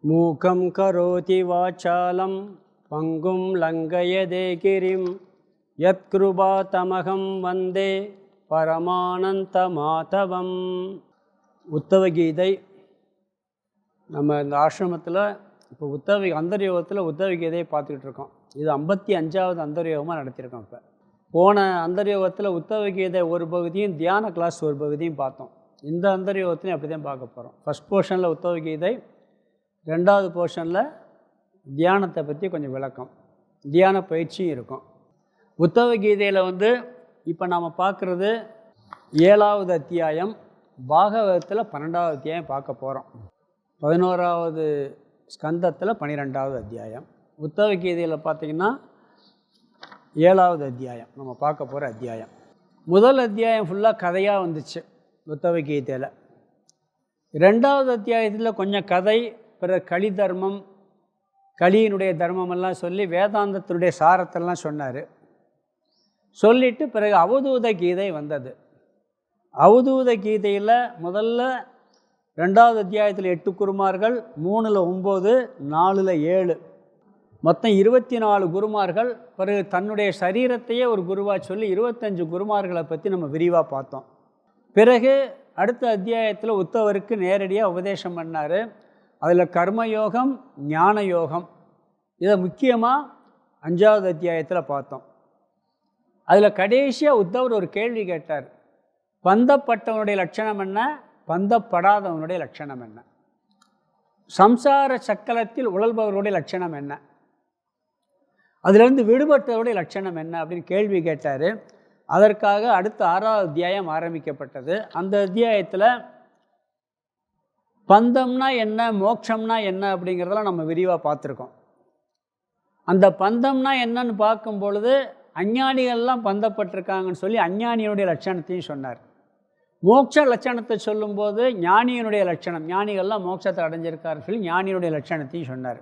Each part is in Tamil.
மூகம் கரோதி வாசாலம் பங்கும் லங்கயதே கிரிம் யத்கிருபா தமகம் வந்தே பரமானந்த மாதவம். உத்தவ கீதை நம்ம இந்த ஆசிரமத்தில் இப்போ அந்தர்யோகத்தில் உத்தவ கீதையை பார்த்துக்கிட்டு இருக்கோம். இது 55வது அந்தர்யோகமாக நடத்தியிருக்கோம். இப்போ போன அந்தர்யோகத்தில் உத்தவ கீதை ஒரு பகுதியும் தியான கிளாஸ் ஒரு பகுதியும் பார்த்தோம். இந்த அந்தர்யோகத்திலையும் அப்படி தான் பார்க்க போகிறோம். ஃபஸ்ட் போர்ஷனில் உத்தவ கீதை, ரெண்டாவது போர்ஷனில் தியானத்தை பற்றி கொஞ்சம் விளக்கம், தியான பயிற்சியும் இருக்கும். உத்தவ கீதையில் இப்போ நாம் பார்க்குறது 7வது அத்தியாயம், பாகவதத்தில் 12வது அத்தியாயம் பார்க்க போகிறோம். 11வது ஸ்கந்தத்தில் 12வது அத்தியாயம். உத்தவ கீதையில் பார்த்திங்கன்னா 7வது அத்தியாயம் நம்ம பார்க்க போகிற அத்தியாயம். முதல் அத்தியாயம் ஃபுல்லாக கதையாக வந்துச்சு உத்தவ கீதையில். 2வது அத்தியாயத்தில் கொஞ்சம் கதை, பிறகு களி தர்மம், களியினுடைய தர்மமெல்லாம் சொல்லி வேதாந்தத்தினுடைய சாரத்தெல்லாம் சொன்னார். சொல்லிவிட்டு பிறகு அவதூத கீதை வந்தது. அவதூத கீதையில் முதல்ல 2வது அத்தியாயத்தில் 8 குருமார்கள், 3ல் 9, 4ல் 7, மொத்தம் 24 குருமார்கள். பிறகு தன்னுடைய சரீரத்தையே ஒரு குருவாக சொல்லி 25 குருமார்களை பற்றி நம்ம விரிவாக பார்த்தோம். பிறகு அடுத்த அத்தியாயத்தில் உத்தவருக்கு நேரடியாக உபதேசம் பண்ணார். அதில் கர்மயோகம், ஞான யோகம், இதை முக்கியமாக 5வது அத்தியாயத்தில் பார்த்தோம். அதில் கடைசியாக உத்தவர் ஒரு கேள்வி கேட்டார். பந்தப்பட்டவனுடைய லட்சணம் என்ன, பந்தப்படாதவனுடைய லட்சணம் என்ன, சம்சார சக்கரத்தில் உழல்பவர்களுடைய லட்சணம் என்ன, அதிலிருந்து விடுபட்டவருடைய லட்சணம் என்ன அப்படின்னு கேள்வி கேட்டார். அதற்காக அடுத்த 6வது அத்தியாயம் ஆரம்பிக்கப்பட்டது. அந்த அத்தியாயத்தில் பந்தம்னா என்ன, மோட்சம்னா என்ன அப்படிங்கிறதெல்லாம் நம்ம விரிவாக பார்த்துருக்கோம். அந்த பந்தம்னா என்னன்னு பார்க்கும் பொழுது அஞ்ஞானிகள்லாம் பந்தப்பட்டிருக்காங்கன்னு சொல்லி அஞ்ஞானியினுடைய லட்சணத்தையும் சொன்னார். மோட்ச லட்சணத்தை சொல்லும்போது ஞானியினுடைய லட்சணம், ஞானிகள்லாம் மோட்சத்தை அடைஞ்சிருக்காருன்னு சொல்லி ஞானியினுடைய லட்சணத்தையும் சொன்னார்.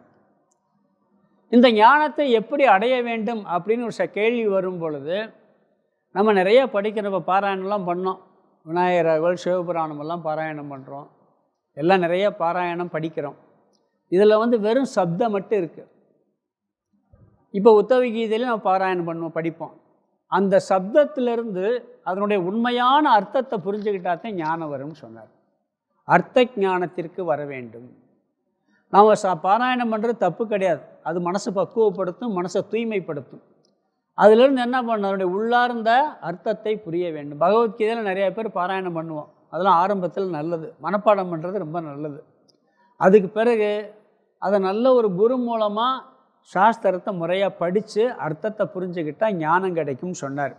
இந்த ஞானத்தை எப்படி அடைய வேண்டும் அப்படின்னு ஒரு கேள்வி வரும் பொழுது நம்ம நிறைய படிக்கிறப்ப பாராயணம்லாம் பண்ணோம். விநாயகர், சிவபுராணமெல்லாம் பாராயணம் பண்ணுறோம், எல்லாம் நிறைய பாராயணம் படிக்கிறோம். இதில் வெறும் சப்தம் மட்டும் இருக்குது. இப்போ உத்தவ கீதையில் நம்ம பாராயணம் படிப்போம். அந்த சப்தத்திலிருந்து அதனுடைய உண்மையான அர்த்தத்தை புரிஞ்சுக்கிட்டாதான் ஞானம் வரும்னு சொன்னார். அர்த்த ஞானத்திற்கு வர வேண்டும். நாம் பாராயணம் பண்ணுறது தப்பு கிடையாது. அது மனசை பக்குவப்படுத்தும், மனசை தூய்மைப்படுத்தும். அதிலிருந்து என்ன பண்ண, அதனுடைய உள்ளார்ந்த அர்த்தத்தை புரிய வேண்டும். பகவத்கீதையில் நிறைய பேர் பாராயணம் பண்ணுவோம். அதெல்லாம் ஆரம்பத்தில் நல்லது, மனப்பாடம் பண்ணுறது ரொம்ப நல்லது. அதுக்கு பிறகு அதை நல்ல ஒரு குரு மூலமாக சாஸ்திரத்தை முறையாக படித்து அர்த்தத்தை புரிஞ்சுக்கிட்டால் ஞானம் கிடைக்கும் சொன்னார்.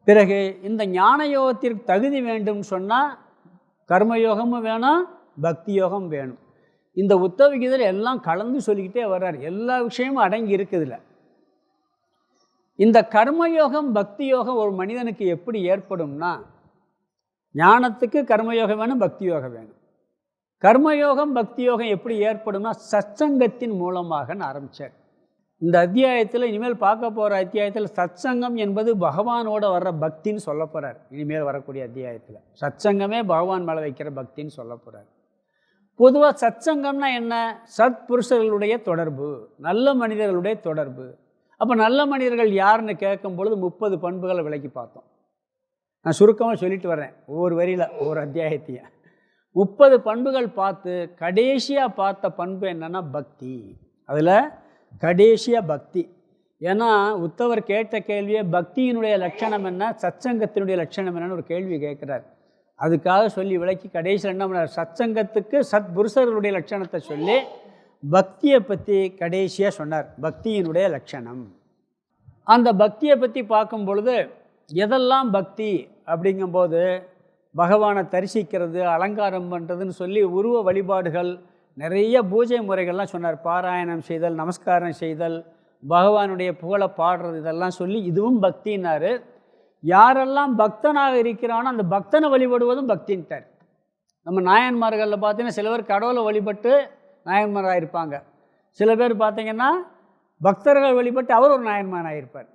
பிறகு இந்த ஞான யோகத்திற்கு தகுதி வேண்டும் சொன்னால் கர்மயோகமும் வேணும், பக்தி யோகம் வேணும். இந்த உத்தவ கீதையில் எல்லாம் கலந்து சொல்லிக்கிட்டே வர்றார். எல்லா விஷயமும் அடங்கி இருக்குதுல. இந்த கர்மயோகம், பக்தி யோகம் ஒரு மனிதனுக்கு எப்படி ஏற்படும்னா, ஞானத்துக்கு கர்மயோகம் வேணும், பக்தி யோகம் வேணும். கர்மயோகம், பக்தி யோகம் எப்படி ஏற்படும்னா சத்சங்கத்தின் மூலமாக ஆரம்பித்தார். இந்த அத்தியாயத்தில், இனிமேல் பார்க்க போகிற அத்தியாயத்தில் சத்சங்கம் என்பது பகவானோட வர்ற பக்தின்னு சொல்ல போகிறார். இனிமேல் வரக்கூடிய அத்தியாயத்தில் சத்சங்கமே பகவான் மேலே வைக்கிற பக்தின்னு சொல்ல போகிறார். பொதுவாக சத்சங்கம்னா என்ன, சத்புருஷர்களுடைய தொடர்பு, நல்ல மனிதர்களுடைய தொடர்பு. அப்போ நல்ல மனிதர்கள் யாருன்னு கேட்கும் பொழுது 30 பண்புகளை விளக்கி பார்த்தோம். நான் சுருக்கமாக சொல்லிட்டு வரேன், ஒவ்வொரு வரியில் ஒவ்வொரு அத்தியாயத்தையும் 30 பண்புகள் பார்த்து கடைசியாக பார்த்த பண்பு என்னென்னா பக்தி. அதில் கடைசியாக பக்தி. ஏன்னா உத்தவர் கேட்ட கேள்வியே பக்தியினுடைய லட்சணம் என்ன, சத்சங்கத்தினுடைய லட்சணம் என்னன்னு ஒரு கேள்வி கேட்குறார். அதுக்காக சொல்லி விளக்கி கடைசியில் என்ன பண்ணார், சத்சங்கத்துக்கு சத்புருஷர்களுடைய லட்சணத்தை சொல்லி பக்தியை பற்றி கடைசியாக சொன்னார். பக்தியினுடைய லட்சணம். அந்த பக்தியை பற்றி பார்க்கும் பொழுது எதெல்லாம் பக்தி அப்படிங்கும்போது பகவானை தரிசிக்கிறது, அலங்காரம் பண்ணுறதுன்னு சொல்லி உருவ வழிபாடுகள், நிறைய பூஜை முறைகள்லாம் சொன்னார். பாராயணம் செய்தல், நமஸ்காரம் செய்தல், பகவானுடைய புகழை பாடுறது, இதெல்லாம் சொல்லி இதுவும் பக்தின்னார். யாரெல்லாம் பக்தனாக இருக்கிறானோ அந்த பக்தனை வழிபடுவதும் பக்தின்ட்டார். நம்ம நாயன்மார்களில் பார்த்தீங்கன்னா சில பேர் கடவுளை வழிபட்டு நாயன்மாராக இருப்பாங்க. சில பேர் பார்த்திங்கன்னா பக்தர்கள் வழிபட்டு அவர் ஒரு நாயன்மாராக இருப்பார்.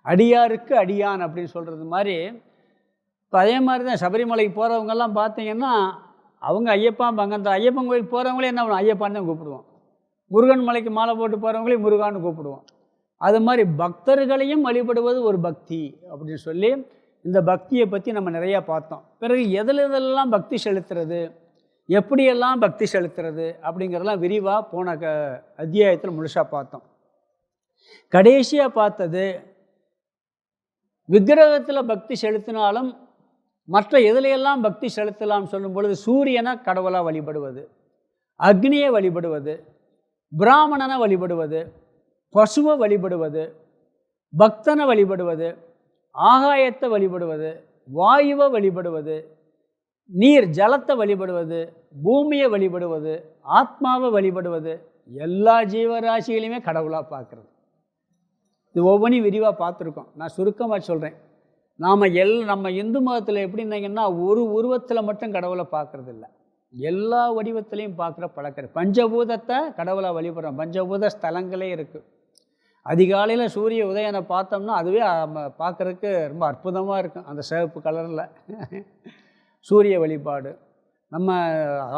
அடியாருக்கு அடியான் அப்படின்னு சொல்கிறது மாதிரி. இப்போ அதே மாதிரி தான் சபரிமலைக்கு போகிறவங்கெல்லாம் பார்த்திங்கன்னா அவங்க ஐயப்பாம்பாங்க. அந்த ஐயப்பன் கோயிலுக்கு போகிறவங்களே என்ன பண்ணுவோம், ஐயப்பான்னு தான் கூப்பிடுவோம். முருகன் மலைக்கு மாலை போட்டு போகிறவங்களையும் முருகான்னு கூப்பிடுவோம். அது மாதிரி பக்தர்களையும் வழிபடுவது ஒரு பக்தி அப்படின்னு சொல்லி இந்த பக்தியை பற்றி நம்ம நிறையா பார்த்தோம். பிறகு எதெல்லாம் பக்தி செலுத்துறது, எப்படியெல்லாம் பக்தி செலுத்துறது அப்படிங்கிறதெல்லாம் விரிவாக போன அத்தியாயத்தில் முழுசாக பார்த்தோம். கடைசியாக பார்த்தது விக்கிரகத்தில் பக்தி செலுத்தினாலும் மற்ற எதிலையெல்லாம் பக்தி செலுத்தலாம் சொல்லும் பொழுது சூரியனை கடவுளாக வழிபடுவது, அக்னியை வழிபடுவது, பிராமணனை வழிபடுவது, பசுவை வழிபடுவது, பக்தனை வழிபடுவது, ஆகாயத்தை வழிபடுவது, வாயுவை வழிபடுவது, நீர் ஜலத்தை வழிபடுவது, பூமியை வழிபடுவது, ஆத்மாவை வழிபடுவது, எல்லா ஜீவராசிகளையுமே கடவுளாக பார்க்குறது. இது ஒவ்வொன்றையும் விரிவாக பார்த்துருக்கோம். நான் சுருக்கமாக சொல்கிறேன். நம்ம இந்து மதத்தில் எப்படின்னீங்கன்னா ஒரு உருவத்தில் மட்டும் கடவுளை பார்க்குறது இல்லை, எல்லா வடிவத்திலையும் பார்க்குற பழக்கம். பஞ்சபூதத்தை கடவுளாக வழிபடுறோம். பஞ்சபூத ஸ்தலங்களே இருக்குது. அதிகாலையில் சூரிய உதயனை பார்த்தோம்னா அதுவே பார்க்குறதுக்கு ரொம்ப அற்புதமாக இருக்கும். அந்த சிவப்பு கலரில் சூரிய வழிபாடு. நம்ம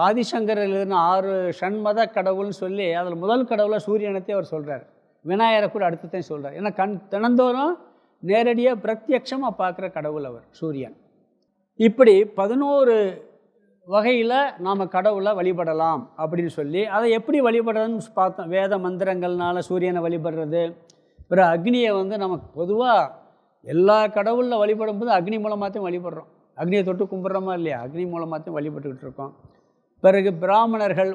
ஆதிசங்கரில் எழுதின 6 ஷண்மத கடவுள்னு சொல்லி அதில் முதல் கடவுளை சூரியனத்தையும் அவர் சொல்கிறார். விநாயகரை கூட அடுத்ததையும் சொல்கிறார். ஏன்னா தினந்தோறும் நேரடியாக பிரத்யட்சமாக பார்க்குற கடவுள் அவர் சூரியன். இப்படி 11 வகையில் நாம் கடவுளை வழிபடலாம் அப்படின்னு சொல்லி அதை எப்படி வழிபடுறதுன்னு பார்த்தோம். வேத மந்திரங்கள்னால சூரியனை வழிபடுறது. பிறகு அக்னியை நமக்கு பொதுவாக எல்லா கடவுளில் வழிபடும் போது அக்னி மூலமாகத்தையும் வழிபடுறோம். அக்னியை தொட்டு கும்பிட்றோமா இல்லையா, அக்னி மூலமாகத்தையும் வழிபட்டுக்கிட்டு இருக்கோம். பிறகு பிராமணர்கள்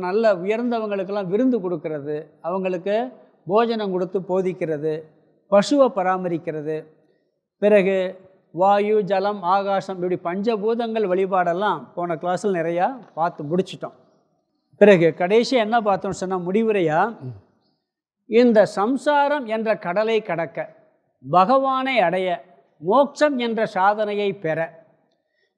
நல்ல உயர்ந்தவங்களுக்கெல்லாம் விருந்து கொடுக்கறது, அவங்களுக்கு போஜனம் கொடுத்து போதிக்கிறது, பசுவை பராமரிக்கிறது, பிறகு வாயு ஜலம் ஆகாசம் இப்படி பஞ்சபூதங்கள் வழிபாடெல்லாம் போன கிளாஸில் நிறையா பார்த்து முடிச்சிட்டோம். பிறகு கடைசியாக என்ன பார்த்தோம்னு சொன்னால் முடிவுரையாக இந்த சம்சாரம் என்ற கடலை கடக்க, பகவானை அடைய, மோட்சம் என்ற சாதனையை பெற,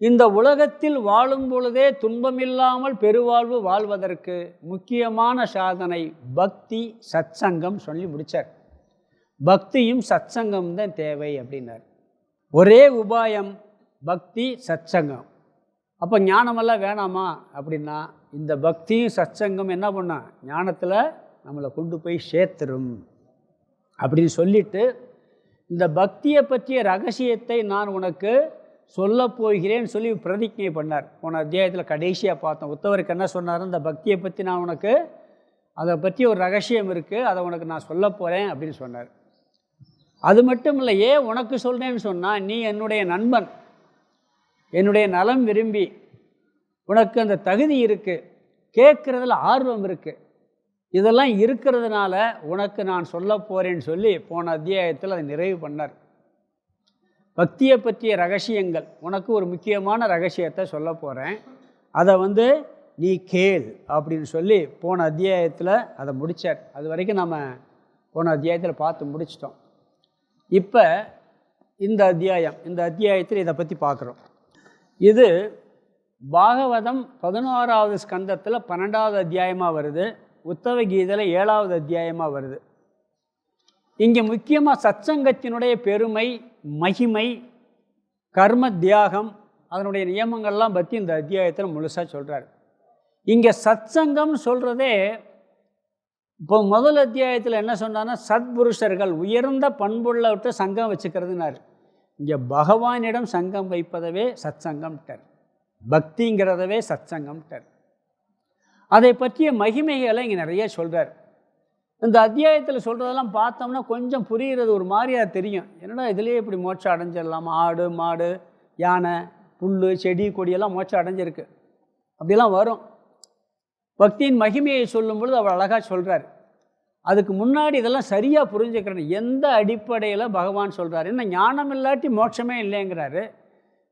இந்த உலகத்தில் வாழும் பொழுதே துன்பமில்லாமல் பெருவாழ்வு வாழ்வதற்கு முக்கியமான சாதனை பக்தி சத்சங்கம் சொல்லி முடித்தார். பக்தியும் சத்சங்கம் தான் தேவை அப்படின்னார். ஒரே உபாயம் பக்தி சத்சங்கம். அப்போ ஞானமெல்லாம் வேணாமா அப்படின்னா இந்த பக்தியும் சத்சங்கம் என்ன பண்ணா ஞானத்தில் நம்மளை கொண்டு போய் சேர்த்துரும் அப்படின்னு சொல்லிட்டு இந்த பக்தியை பற்றிய ரகசியத்தை நான் உனக்கு சொல்ல போகிறேன்னு சொல்லி பிரதிஜை பண்ணார். போன அத்தியாயத்தில் கடைசியாக பார்த்தோம். உத்தவருக்கு என்ன சொன்னார், இந்த பக்தியை பற்றி நான் உனக்கு அதை பற்றி ஒரு ரகசியம் இருக்குது, அதை உனக்கு நான் சொல்ல போகிறேன் அப்படின்னு சொன்னார். அது மட்டும் இல்லை, ஏன் உனக்கு சொல்கிறேன்னு சொன்னால் நீ என்னுடைய நண்பன், என்னுடைய நலம் விரும்பி உனக்கு அந்த தகுதி இருக்குது, கேட்குறதுல ஆர்வம் இருக்குது, இதெல்லாம் இருக்கிறதுனால உனக்கு நான் சொல்ல போகிறேன்னு சொல்லி போன அத்தியாயத்தில் அதை நிறைவு பண்ணார். பக்தியை பற்றிய ரகசியங்கள், உனக்கு ஒரு முக்கியமான ரகசியத்தை சொல்ல போகிறேன், அதை நீ கேள் அப்படின்னு சொல்லி போன அத்தியாயத்தில் அதை முடித்தார். அது வரைக்கும் நம்ம போன அத்தியாயத்தில் பார்த்து முடிச்சிட்டோம். இப்போ இந்த அத்தியாயத்தில் இதை பற்றி பார்க்குறோம். இது பாகவதம் 11வது ஸ்கந்தத்தில் 12வது அத்தியாயமாக வருது. உத்தவ கீதையில் 7வது அத்தியாயமாக வருது. இங்கே முக்கியமாக சத்சங்கத்தினுடைய பெருமை, மகிமை, கர்ம தியாகம், அதனுடைய நியமங்கள்லாம் பற்றி இந்த அத்தியாயத்தில் முழுசாக சொல்கிறார். இங்கே சத்சங்கம் சொல்கிறதே இப்போ முதல் அத்தியாயத்தில் என்ன சொன்னான்னா சத்புருஷர்கள் உயர்ந்த பண்புள்ளவற்றை சங்கம் வச்சுக்கிறதுனாரு. இங்கே பகவானிடம் சங்கம் வைப்பதவே சத்சங்கம்ட்டார், பக்திங்கிறதவே சத்சங்கம்ட்டார். அதை பற்றிய மகிமைகளை இங்கே நிறைய சொல்கிறார். இந்த அத்தியாயத்தில் சொல்கிறதெல்லாம் பார்த்தோம்னா கொஞ்சம் புரிகிறது ஒரு மாதிரியாக தெரியும். என்னடா இதுலேயே இப்படி மோட்சம் அடைஞ்சிடலாமா, ஆடு மாடு யானை புல் செடி கொடியெல்லாம் மோட்சம் அடைஞ்சிருக்கு அப்படிலாம் வரும். பக்தியின் மகிமையை சொல்லும் பொழுது அவர் அழகாக சொல்கிறார். அதுக்கு முன்னாடி இதெல்லாம் சரியாக புரிஞ்சுக்கிறேன், எந்த அடிப்படையில் பகவான் சொல்கிறார். என்ன ஞானம் இல்லாட்டி மோட்சமே இல்லைங்கிறாரு.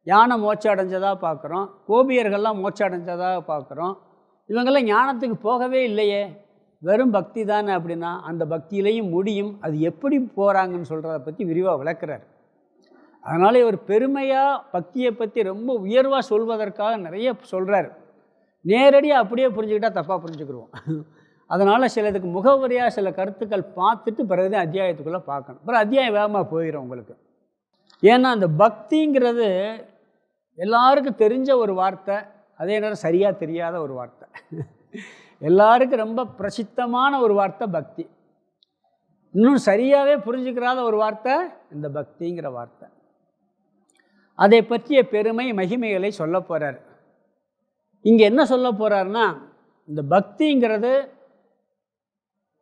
யானை மோட்சம் அடைஞ்சதாக பார்க்குறோம், கோபியர்கள்லாம் மோட்சம் அடைஞ்சதாக பார்க்குறோம். இவங்கெல்லாம் ஞானத்துக்கு போகவே இல்லையே, வெறும் பக்தி தானே அப்படின்னா அந்த பக்தியிலையும் முடியும். அது எப்படி போகிறாங்கன்னு சொல்கிறத பற்றி விரிவாக விளக்குறார். அதனால் இவர் பெருமையாக பக்தியை பற்றி ரொம்ப உயர்வாக சொல்வதற்காக நிறைய சொல்கிறார். நேரடியாக அப்படியே புரிஞ்சுக்கிட்டால் தப்பாக புரிஞ்சுக்கிடுவோம். அதனால் சிலதுக்கு முகவரியாக சில கருத்துக்கள் பார்த்துட்டு பிறகுதான் அத்தியாயத்துக்குள்ளே பார்க்கணும். அப்புறம் அத்தியாயம் வேகமாக போயிடும் உங்களுக்கு. ஏன்னா அந்த பக்திங்கிறது எல்லாருக்கும் தெரிஞ்ச ஒரு வார்த்தை, அதே நேரம் சரியாக தெரியாத ஒரு வார்த்தை. எல்லாருக்கும் ரொம்ப பிரசித்தமான ஒரு வார்த்தை பக்தி. இன்னும் சரியாகவே புரிஞ்சுக்கிறாத ஒரு வார்த்தை இந்த பக்திங்கிற வார்த்தை. அதை பற்றிய பெருமை மகிமைகளை சொல்ல போகிறார். இங்கே என்ன சொல்ல போகிறாருன்னா, இந்த பக்திங்கிறது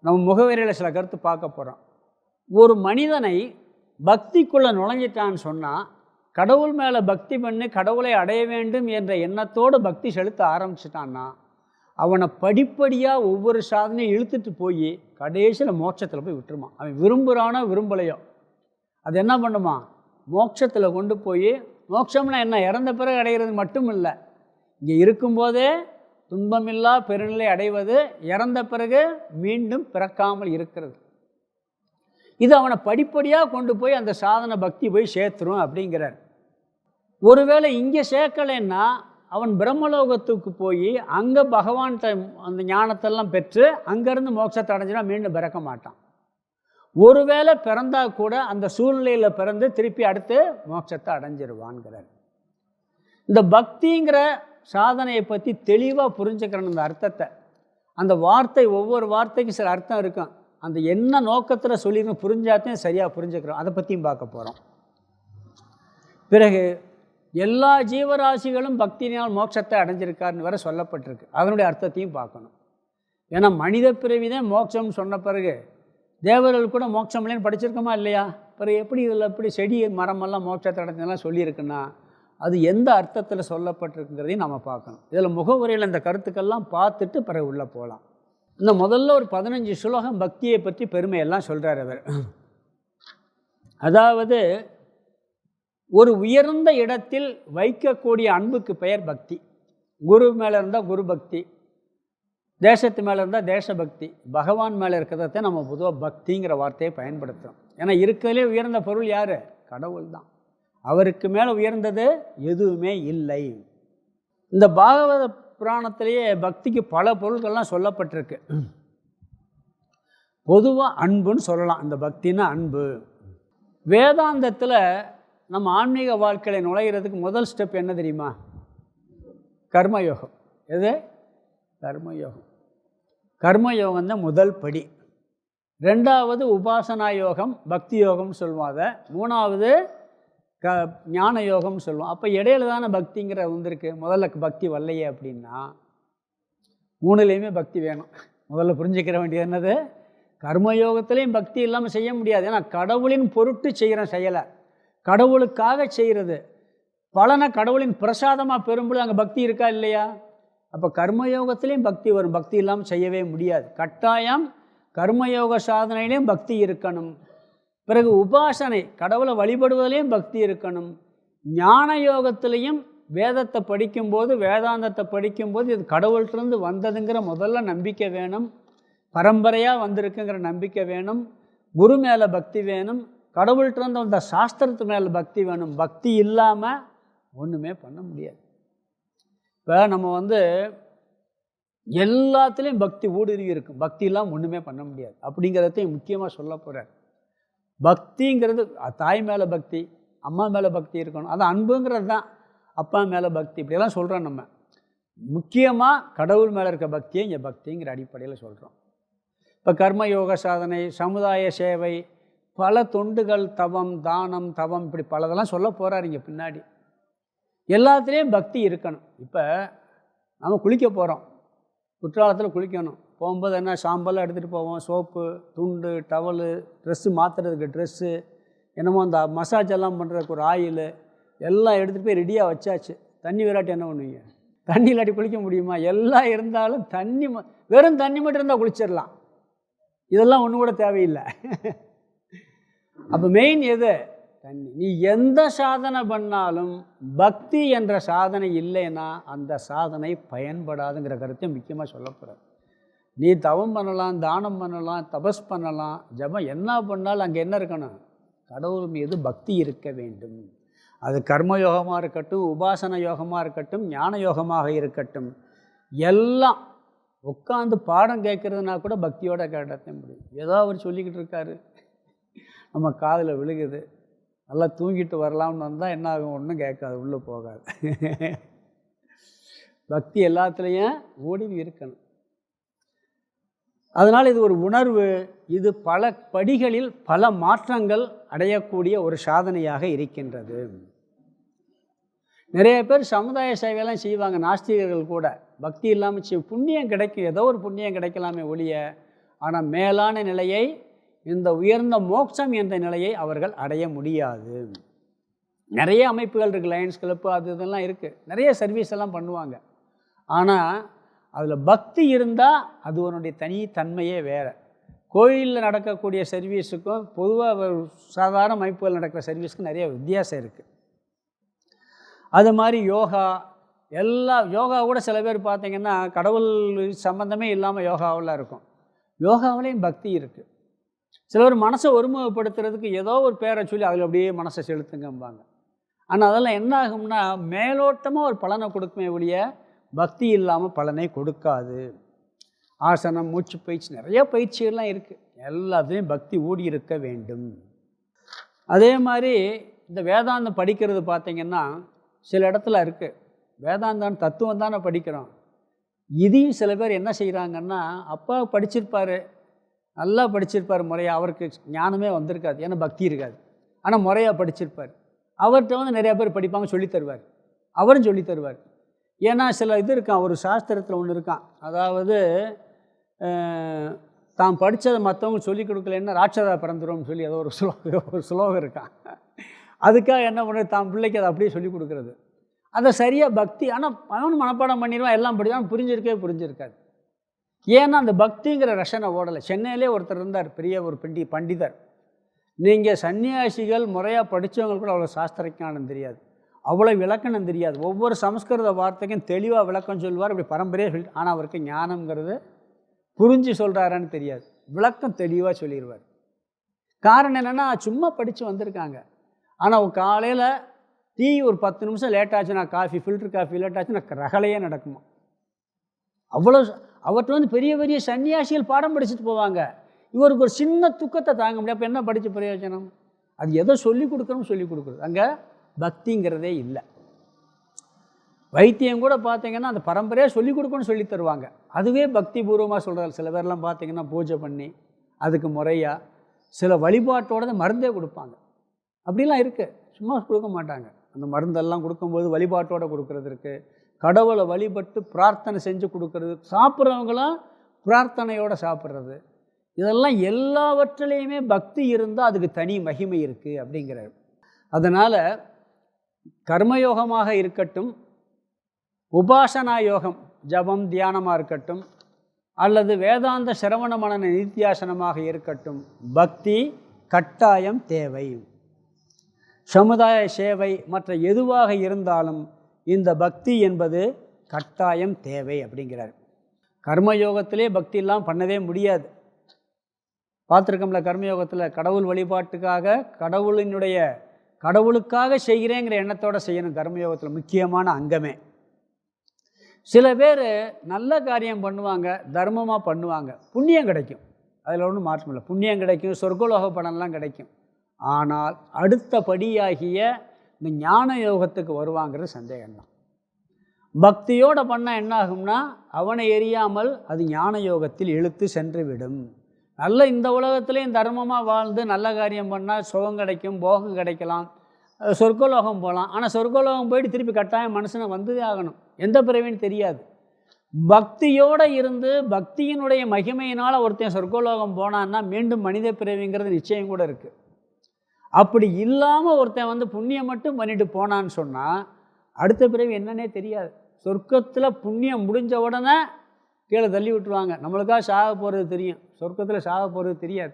நம்ம முகவரியில் சில கருத்து பார்க்க போகிறோம். ஒரு மனிதனை பக்திக்குள்ளே நுழைஞ்சிட்டான்னு சொன்னால், கடவுள் மேலே பக்தி பண்ணி கடவுளை அடைய வேண்டும் என்ற எண்ணத்தோடு பக்தி செலுத்த ஆரம்பிச்சிட்டான்னா, அவனை படிப்படியாக ஒவ்வொரு சாதனையும் இழுத்துட்டு போய் கடைசியில் மோட்சத்தில் போய் விட்டுருமா. அவன் விரும்புகிறானோ விரும்பலையோ அது என்ன பண்ணுமா, மோட்சத்தில் கொண்டு போய், மோட்சம்னா என்ன, இறந்த பிறகு அடைகிறது மட்டும் இல்லை, இங்கே இருக்கும்போதே துன்பமில்லா பெருநிலை அடைவது, இறந்த பிறகு மீண்டும் பிறக்காமல் இருக்கிறது. இது அவனை படிப்படியாக கொண்டு போய் அந்த சாதனை பக்தி போய் சேர்த்துரும் அப்படிங்கிறார். ஒருவேளை இங்கே சேர்க்கலைன்னா அவன் பிரம்மலோகத்துக்கு போய் அங்கே பகவான்கிட்ட அந்த ஞானத்தெல்லாம் பெற்று அங்கேருந்து மோட்சத்தை அடைஞ்சினா மீண்டும் பிறக்க மாட்டான். ஒருவேளை பிறந்தால் கூட அந்த சூழ்நிலையில் பிறந்து திருப்பி அடுத்து மோட்சத்தை அடைஞ்சிருவான்கிறார். இந்த பக்திங்கிற சாதனையை பற்றி தெளிவாக புரிஞ்சுக்கிறேன். அந்த அர்த்தத்தை, அந்த வார்த்தை, ஒவ்வொரு வார்த்தைக்கும் சில அர்த்தம் இருக்கும். அந்த என்ன நோக்கத்தில் சொல்லியிருக்கோம் புரிஞ்சாத்தையும் சரியாக புரிஞ்சுக்கிறோம். அதை பற்றியும் பார்க்க போகிறோம். பிறகு எல்லா ஜீவராசிகளும் பக்தியினால் மோட்சத்தை அடைஞ்சிருக்காருன்னு வேற சொல்லப்பட்டிருக்கு. அதனுடைய அர்த்தத்தையும் பார்க்கணும். ஏன்னா மனித பிறவிதான் மோட்சம்னு சொன்ன பிறகு தேவர்கள் கூட மோட்சம் இல்லைன்னு படிச்சிருக்கோமா இல்லையா? பிறகு எப்படி இதில் எப்படி செடி மரமெல்லாம் மோட்சத்தை அடைஞ்சதெல்லாம் சொல்லியிருக்குன்னா அது எந்த அர்த்தத்தில் சொல்லப்பட்டிருக்குங்கிறதையும் நம்ம பார்க்கணும். இதில் முகவுரையில் இந்த கருத்துக்கள்லாம் பார்த்துட்டு பிறகு உள்ளே போகலாம். இந்த முதல்ல ஒரு 15 ஸ்லோகம் பக்தியை பற்றி பெருமையெல்லாம் சொல்கிறார் அவர். அதாவது ஒரு உயர்ந்த இடத்தில் வைக்கக்கூடிய அன்புக்கு பெயர் பக்தி. குரு மேலே இருந்தால் குரு பக்தி, தேசத்து மேலே இருந்தால் தேசபக்தி, பகவான் மேலே இருக்கிறத நம்ம பொதுவாக பக்திங்கிற வார்த்தையை பயன்படுத்துகிறோம். ஏன்னா இருக்கிறதுலே உயர்ந்த பொருள் யார்? கடவுள் தான். அவருக்கு மேலே உயர்ந்தது எதுவுமே இல்லை. இந்த பாகவத புராணத்திலேயே பக்திக்கு பல பொருள்கள்லாம் சொல்லப்பட்டிருக்கு. பொதுவாக அன்புன்னு சொல்லலாம். இந்த பக்தின்னா அன்பு. வேதாந்தத்தில் நம்ம ஆன்மீக வாழ்க்கையில் நுழைகிறதுக்கு முதல் ஸ்டெப் என்ன தெரியுமா? கர்மயோகம். எது? கர்மயோகம். கர்மயோகம் தான் முதல் படி. ரெண்டாவது உபாசனா யோகம், பக்தி யோகம்னு சொல்லுவாங்க. மூணாவது ஞான யோகம்னு சொல்லுவோம். அப்போ இடையில தானே பக்திங்கிற வந்திருக்கு. முதல்ல பக்தி வரலையே அப்படின்னா மூணுலேயுமே பக்தி வேணும். முதல்ல புரிஞ்சுக்கிற வேண்டியது என்னது? கர்மயோகத்துலேயும் பக்தி இல்லாமல் செய்ய முடியாது. ஏன்னா கடவுளின் பொருட்டு செய்கிற செயலை, கடவுளுக்காக செய்கிறது, பலனை கடவுளின் பிரசாதமாக பெறும்போது அங்கே பக்தி இருக்கா இல்லையா? அப்போ கர்மயோகத்துலேயும் பக்தி வரும். பக்தி இல்லாமல் செய்யவே முடியாது. கட்டாயம் கர்மயோக சாதனையிலையும் பக்தி இருக்கணும். பிறகு உபாசனை, கடவுளை வழிபடுவதிலையும் பக்தி இருக்கணும். ஞான யோகத்திலையும் வேதத்தை படிக்கும்போது, வேதாந்தத்தை படிக்கும்போது இது கடவுள்கிட்டருந்து வந்ததுங்கிற முதல்ல நம்பிக்கை வேணும். பரம்பரையாக வந்திருக்குங்கிற நம்பிக்கை வேணும். குரு மேலே பக்தி வேணும். கடவுள்கிட்டருந்து வந்த சாஸ்திரத்து மேலே பக்தி வேணும். பக்தி இல்லாமல் ஒன்றுமே பண்ண முடியாது. இப்போ நம்ம எல்லாத்துலேயும் பக்தி ஊடுருவி இருக்கும். பக்தி இல்லாமல் ஒன்றுமே பண்ண முடியாது. அப்படிங்கிறதையும் முக்கியமாக சொல்ல போகிறார். பக்திங்கிறது தாய் மேலே பக்தி, அம்மா மேலே பக்தி இருக்கணும். அது அன்புங்கிறது தான். அப்பா மேலே பக்தி, இப்படியெல்லாம் சொல்கிறோம். நம்ம முக்கியமாக கடவுள் மேலே இருக்க பக்தியை இங்கே பக்திங்கிற அடிப்படையில் சொல்கிறோம். இப்போ கர்மயோக சாதனை, சமுதாய சேவை, பல தொண்டுகள், தவம், தானம், தவம், இப்படி பலதெல்லாம் சொல்ல போகிறார் இங்கே பின்னாடி. எல்லாத்துலேயும் பக்தி இருக்கணும். இப்போ நம்ம குளிக்க போகிறோம், குற்றாலத்தில் குளிக்கணும். போகும்போது என்ன, சாம்பல்லாம் எடுத்துகிட்டு போவோம், சோப்பு, துண்டு, டவலு, ட்ரெஸ்ஸு மாற்றுறதுக்கு ட்ரெஸ்ஸு, என்னமோ அந்த மசாஜ் எல்லாம் பண்ணுறதுக்கு ஒரு ஆயில் எல்லாம் எடுத்துகிட்டு போய் ரெடியாக வச்சாச்சு. தண்ணி விராட்டி என்ன பண்ணுவீங்க? தண்ணி இல்லாட்டி குளிக்க முடியுமா? எல்லாம் இருந்தாலும் தண்ணி, வெறும் தண்ணி மட்டும் இருந்தால் குளிச்சிடலாம். இதெல்லாம் ஒன்று கூட தேவையில்லை. அப்போ மெயின் எது? தண்ணி. நீ எந்த சாதனை பண்ணாலும் பக்தி என்ற சாதனை இல்லைன்னா அந்த சாதனை பயன்படாதுங்கிற கருத்தை முக்கியமாக சொல்ல போகிறார். நீ தவம் பண்ணலாம், தானம் பண்ணலாம், தபஸ் பண்ணலாம், ஜபம் என்ன பண்ணாலும் அங்கே என்ன இருக்கணும்? கடவுள் மீது பக்தி இருக்க வேண்டும். அது கர்மயோகமாக இருக்கட்டும், உபாசன யோகமாக இருக்கட்டும், ஞான யோகமாக இருக்கட்டும், எல்லாம் உட்காந்து பாடம் கேட்குறதுனா கூட பக்தியோட கேட்டதே முடியும். ஏதோ அவர் சொல்லிக்கிட்டு இருக்காரு, நம்ம காதில் விழுகுது, நல்லா தூங்கிட்டு வரலாம்னு வந்தால் என்ன ஆகும்? ஒன்றும் கேட்காது, உள்ளே போகாது. பக்தி எல்லாத்துலேயும் ஓடி இருக்கணும். அதனால் இது ஒரு உணர்வு, இது பல படிகளில் பல மாற்றங்கள் அடையக்கூடிய ஒரு சாதனையாக இருக்கின்றது. நிறைய பேர் சமுதாய சேவையெல்லாம் செய்வாங்க, நாஸ்திகர்கள் கூட. பக்தி இல்லாமல் புண்ணியம் கிடைக்கும், ஏதோ ஒரு புண்ணியம் கிடைக்கலாமே ஒழிய, ஆனால் மேலான நிலையை, இந்த உயர்ந்த மோட்சம் என்ற நிலையை அவர்கள் அடைய முடியாது. நிறைய அமைப்புகள் இருக்குது, லயன்ஸ் கிளப்பு அது இதெல்லாம் இருக்குது, நிறைய சர்வீஸ் எல்லாம் பண்ணுவாங்க. ஆனால் அதில் பக்தி இருந்தால் அது உன்னுடைய தனித்தன்மையே வேறு. கோயிலில் நடக்கக்கூடிய சர்வீஸுக்கும் பொதுவாக சாதாரண அமைப்புகள் நடக்கிற சர்வீஸுக்கும் நிறைய வித்தியாசம் இருக்குது. அது மாதிரி யோகா கூட சில பேர் பார்த்திங்கன்னா கடவுள் சம்பந்தமே இல்லாமல் யோகாவில் இருக்கும். யோகாவிலையும் பக்தி இருக்குது. சில பேர் மனசை ஒருமுகப்படுத்துறதுக்கு ஏதோ ஒரு பேரை சொல்லி அதில் அப்படியே மனசை செலுத்துங்கம்பாங்க. ஆனால் அதெல்லாம் என்ன ஆகும்னா மேலோட்டமாக ஒரு பலனை கொடுக்குமே ஒழிய பக்தி இல்லாமல் பலனை கொடுக்காது. ஆசனம், மூச்சு பயிற்சி, நிறைய பயிற்சிகள்லாம் இருக்குது. எல்லாத்துலேயும் பக்தி ஊடி இருக்க வேண்டும். அதே மாதிரி இந்த வேதாந்தம் படிக்கிறது பார்த்திங்கன்னா சில இடத்துல இருக்குது. வேதாந்தம் தத்துவம் தானே படிக்கிறோம். இதையும் சில பேர் என்ன செய்கிறாங்கன்னா, அப்பா படிச்சிருப்பார், நல்லா படிச்சிருப்பார் முறையாக, அவருக்கு ஞானமே வந்திருக்காது, ஏன்னா பக்தி இருக்காது. ஆனால் முறையாக படிச்சிருப்பார். அவர்கிட்ட நிறையா பேர் படிப்பாங்க, சொல்லித்தருவார், அவரும் சொல்லித்தருவார். ஏன்னா சில இது இருக்கான், ஒரு சாஸ்திரத்தில் ஒன்று இருக்கான், அதாவது தான் படித்ததை மற்றவங்க சொல்லிக் கொடுக்கலன்னா ராட்சதா பிறந்துரும்னு சொல்லி ஏதோ ஒரு ஸ்லோகம் இருக்கான். அதுக்காக என்ன பண்ணுறது, தான் பிள்ளைக்கு அதை அப்படியே சொல்லிக் கொடுக்குறது. அதை சரியாக பக்தி, ஆனால் அவனும் மனப்பாடம் பண்ணிடுவான், எல்லாம் படிவான், புரிஞ்சிருக்காது. ஏன்னா அந்த பக்திங்கிற ரசனை ஓடலை. சென்னையிலே ஒருத்தர் இருந்தார், பெரிய ஒரு பண்டிதர். நீங்கள் சன்னியாசிகள் முறையாக படித்தவங்களுக்கு கூட அவ்வளோ சாஸ்திர ஞானம் தெரியாது, அவ்வளோ விளக்கணம் தெரியாது. ஒவ்வொரு சமஸ்கிருத வார்த்தைக்கும் தெளிவாக விளக்கம் சொல்லுவார், அப்படி பரம்பரையாக சொல்லி. ஆனால் அவருக்கு ஞானம்ங்கிறது புரிஞ்சு சொல்கிறாரான்னு தெரியாது, விளக்கம் தெளிவாக சொல்லிடுவார். காரணம் என்னென்னா சும்மா படித்து வந்திருக்காங்க. ஆனால் காலையில் டீ ஒரு 10 நிமிஷம் லேட் ஆச்சுன்னா, காஃபி ஃபில்டர் காஃபி லேட் ஆச்சுன்னா ரகலையே நடக்குமா. அவ்வளோ அவர்கிட்ட பெரிய பெரிய சன்னியாசிகள் பாடம் படிச்சுட்டு போவாங்க. இவருக்கு ஒரு சின்ன துக்கத்தை தாங்க முடியாது. அப்போ என்ன படித்த பிரயோஜனம்? அது எதோ சொல்லிக் கொடுக்குறது. அங்கே பக்திங்கிறதே இல்லை. வைத்தியம் கூட பார்த்திங்கன்னா அந்த பரம்பரையாக சொல்லிக் கொடுக்கணும்னு சொல்லி தருவாங்க. அதுவே பக்தி பூர்வமாக சொல்கிறாரு. சில பேர்லாம் பார்த்திங்கன்னா பூஜை பண்ணி அதுக்கு முறையாக சில வழிபாட்டோட மருந்தே கொடுப்பாங்க. அப்படிலாம் இருக்குது, சும்மா கொடுக்க மாட்டாங்க. அந்த மருந்தெல்லாம் கொடுக்கும்போது வழிபாட்டோடு கொடுக்கறது இருக்குது. கடவுளை வழிபட்டு பிரார்த்தனை செஞ்சு கொடுக்கறது, சாப்பிட்றவங்களாம் பிரார்த்தனையோடு சாப்பிட்றது, இதெல்லாம் எல்லாவற்றிலையுமே பக்தி இருந்தால் அதுக்கு தனி மகிமை இருக்குது அப்படிங்கிறார். அதனால் கர்மயோகமாக இருக்கட்டும், உபாசனா யோகம் ஜபம் தியானமாக இருக்கட்டும், அல்லது வேதாந்த சிரவண மனன நித்தியாசனமாக இருக்கட்டும், பக்தி கட்டாயம் தேவை. சமுதாய சேவை மற்ற எதுவாக இருந்தாலும் இந்த பக்தி என்பது கட்டாயம் தேவை அப்படிங்கிறார். கர்மயோகத்திலே பக்தி இல்லாமல் பண்ணவே முடியாது. பார்த்துருக்கோம்ல, கர்மயோகத்தில் கடவுள் வழிபாட்டுக்காக கடவுளுக்காக செய்கிறேங்கிற எண்ணத்தோடு செய்யணும். கர்மயோகத்தில் முக்கியமான அங்கமே. சில பேர் நல்ல காரியம் பண்ணுவாங்க, தர்மமாக பண்ணுவாங்க, புண்ணியம் கிடைக்கும், அதில் ஒன்றும் மாற்றம் இல்லை. புண்ணியம் கிடைக்கும், சொர்க்கலோக பலன்லாம் கிடைக்கும். ஆனால் அடுத்த படியாகிய இந்த ஞான யோகத்துக்கு வருவாங்கிறது சந்தேகம்தான். பக்தியோடு பண்ணால் என்ன ஆகும்னா அவனை எரியாமல் அது ஞான யோகத்தில் இழுத்து சென்று விடும். நல்ல இந்த உலகத்துலேயும் தர்மமாக வாழ்ந்து நல்ல காரியம் பண்ணால் சுகம் கிடைக்கும், போகம் கிடைக்கலாம், சொர்க்கலோகம் போகலாம். ஆனால் சொர்க்கலோகம் போயிட்டு திருப்பி கட்டாயம் மனுஷனை வந்ததே ஆகணும், எந்த பிறவின்னு தெரியாது. பக்தியோடு இருந்து பக்தியினுடைய மகிமையினால் ஒருத்தன் சொர்க்கலோகம் போனான்னா மீண்டும் மனித பிறவிங்கிறது நிச்சயம் கூட இருக்குது. அப்படி இல்லாமல் ஒருத்தன் புண்ணியம் மட்டும் பண்ணிட்டு போனான்னு சொன்னால் அடுத்த பிறவி என்னன்னே தெரியாது. சொர்க்கத்தில் புண்ணியம் முடிஞ்ச உடனே கீழே தள்ளி விட்டுருவாங்க. நம்மளுக்காக சாக போகிறது தெரியும், சொர்க்கத்தில் சாக போகிறது தெரியாது.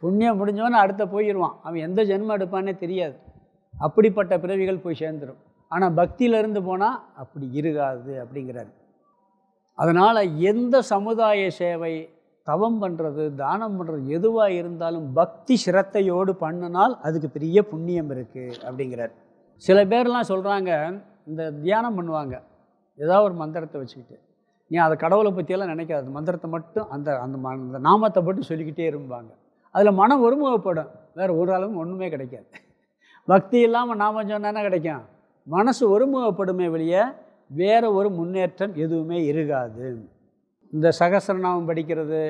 புண்ணியம் முடிஞ்சவொடனே அடுத்த போயிடுவான், அவன் எந்த ஜென்மம் எடுப்பானே தெரியாது. அப்படிப்பட்ட பிறவிகள் போய் சேர்ந்துடும். ஆனால் பக்தியிலேருந்து போனால் அப்படி இருக்காது அப்படிங்கிறார். அதனால் எந்த சமுதாய சேவை, தவம் பண்ணுறது, தானம் பண்ணுறது எதுவாக இருந்தாலும் பக்தி சிரத்தையோடு பண்ணினால் அதுக்கு பெரிய புண்ணியம் இருக்குது அப்படிங்கிறார். சில பேர்லாம் சொல்கிறாங்க, இந்த தியானம் பண்ணுவாங்க, ஏதாவது ஒரு மந்திரத்தை வச்சுக்கிட்டு, நீ அதை கடவுளை பற்றியெல்லாம் நினைக்காது, மந்திரத்தை மட்டும் அந்த நாமத்தை மட்டும் சொல்லிக்கிட்டே இருப்பாங்க. அதில் மனம் ஒருமுகப்படும், வேறு ஒரு அளவும் ஒன்றுமே கிடைக்காது. பக்தி இல்லாமல் நாமம் சொன்னா கிடைக்கும், மனசு ஒருமுகப்படுமே வெளியே வேறு ஒரு முன்னேற்றம் எதுவுமே இருக்காது. இந்த சகஸ்ரநாமம் படிக்கிறது,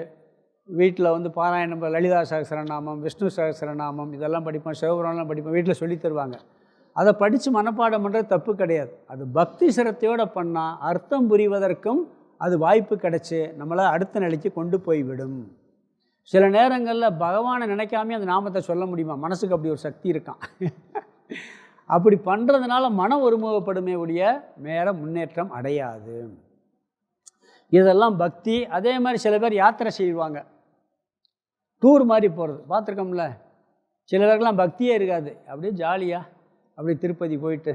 வீட்டில் வந்து பாராயணம், லலிதா சகஸ்ரநாமம், விஷ்ணு சகஸ்ரநாமம் இதெல்லாம் படிப்போம், சிவபுராணம்லாம் படிப்போம், வீட்டில் சொல்லித் தருவாங்க. அதை படித்து மனப்பாடம் பண்ணுறது தப்பு கிடையாது. அது பக்தி சிரத்தையோடு பண்ணால் அர்த்தம் புரிவதற்கும் அது வாய்ப்பு கிடச்சி நம்மளை அடுத்த நிலைக்கு கொண்டு போய்விடும். சில நேரங்களில் பகவானை நினைக்காமே அந்த நாமத்தை சொல்ல முடியுமா? மனசுக்கு அப்படி ஒரு சக்தி இருக்கான். அப்படி பண்ணுறதுனால மனம் ஒருமுகப்படுமே ஒழிய மேலே முன்னேற்றம் அடையாது. இதெல்லாம் பக்தி. அதே மாதிரி சில பேர் யாத்திரை செய்வாங்க, டூர் மாதிரி போகிறது பார்த்துருக்கோம்ல. சில பேருக்கெல்லாம் பக்தியே இருக்காது, அப்படியே ஜாலியாக அப்படி திருப்பதி போயிட்டு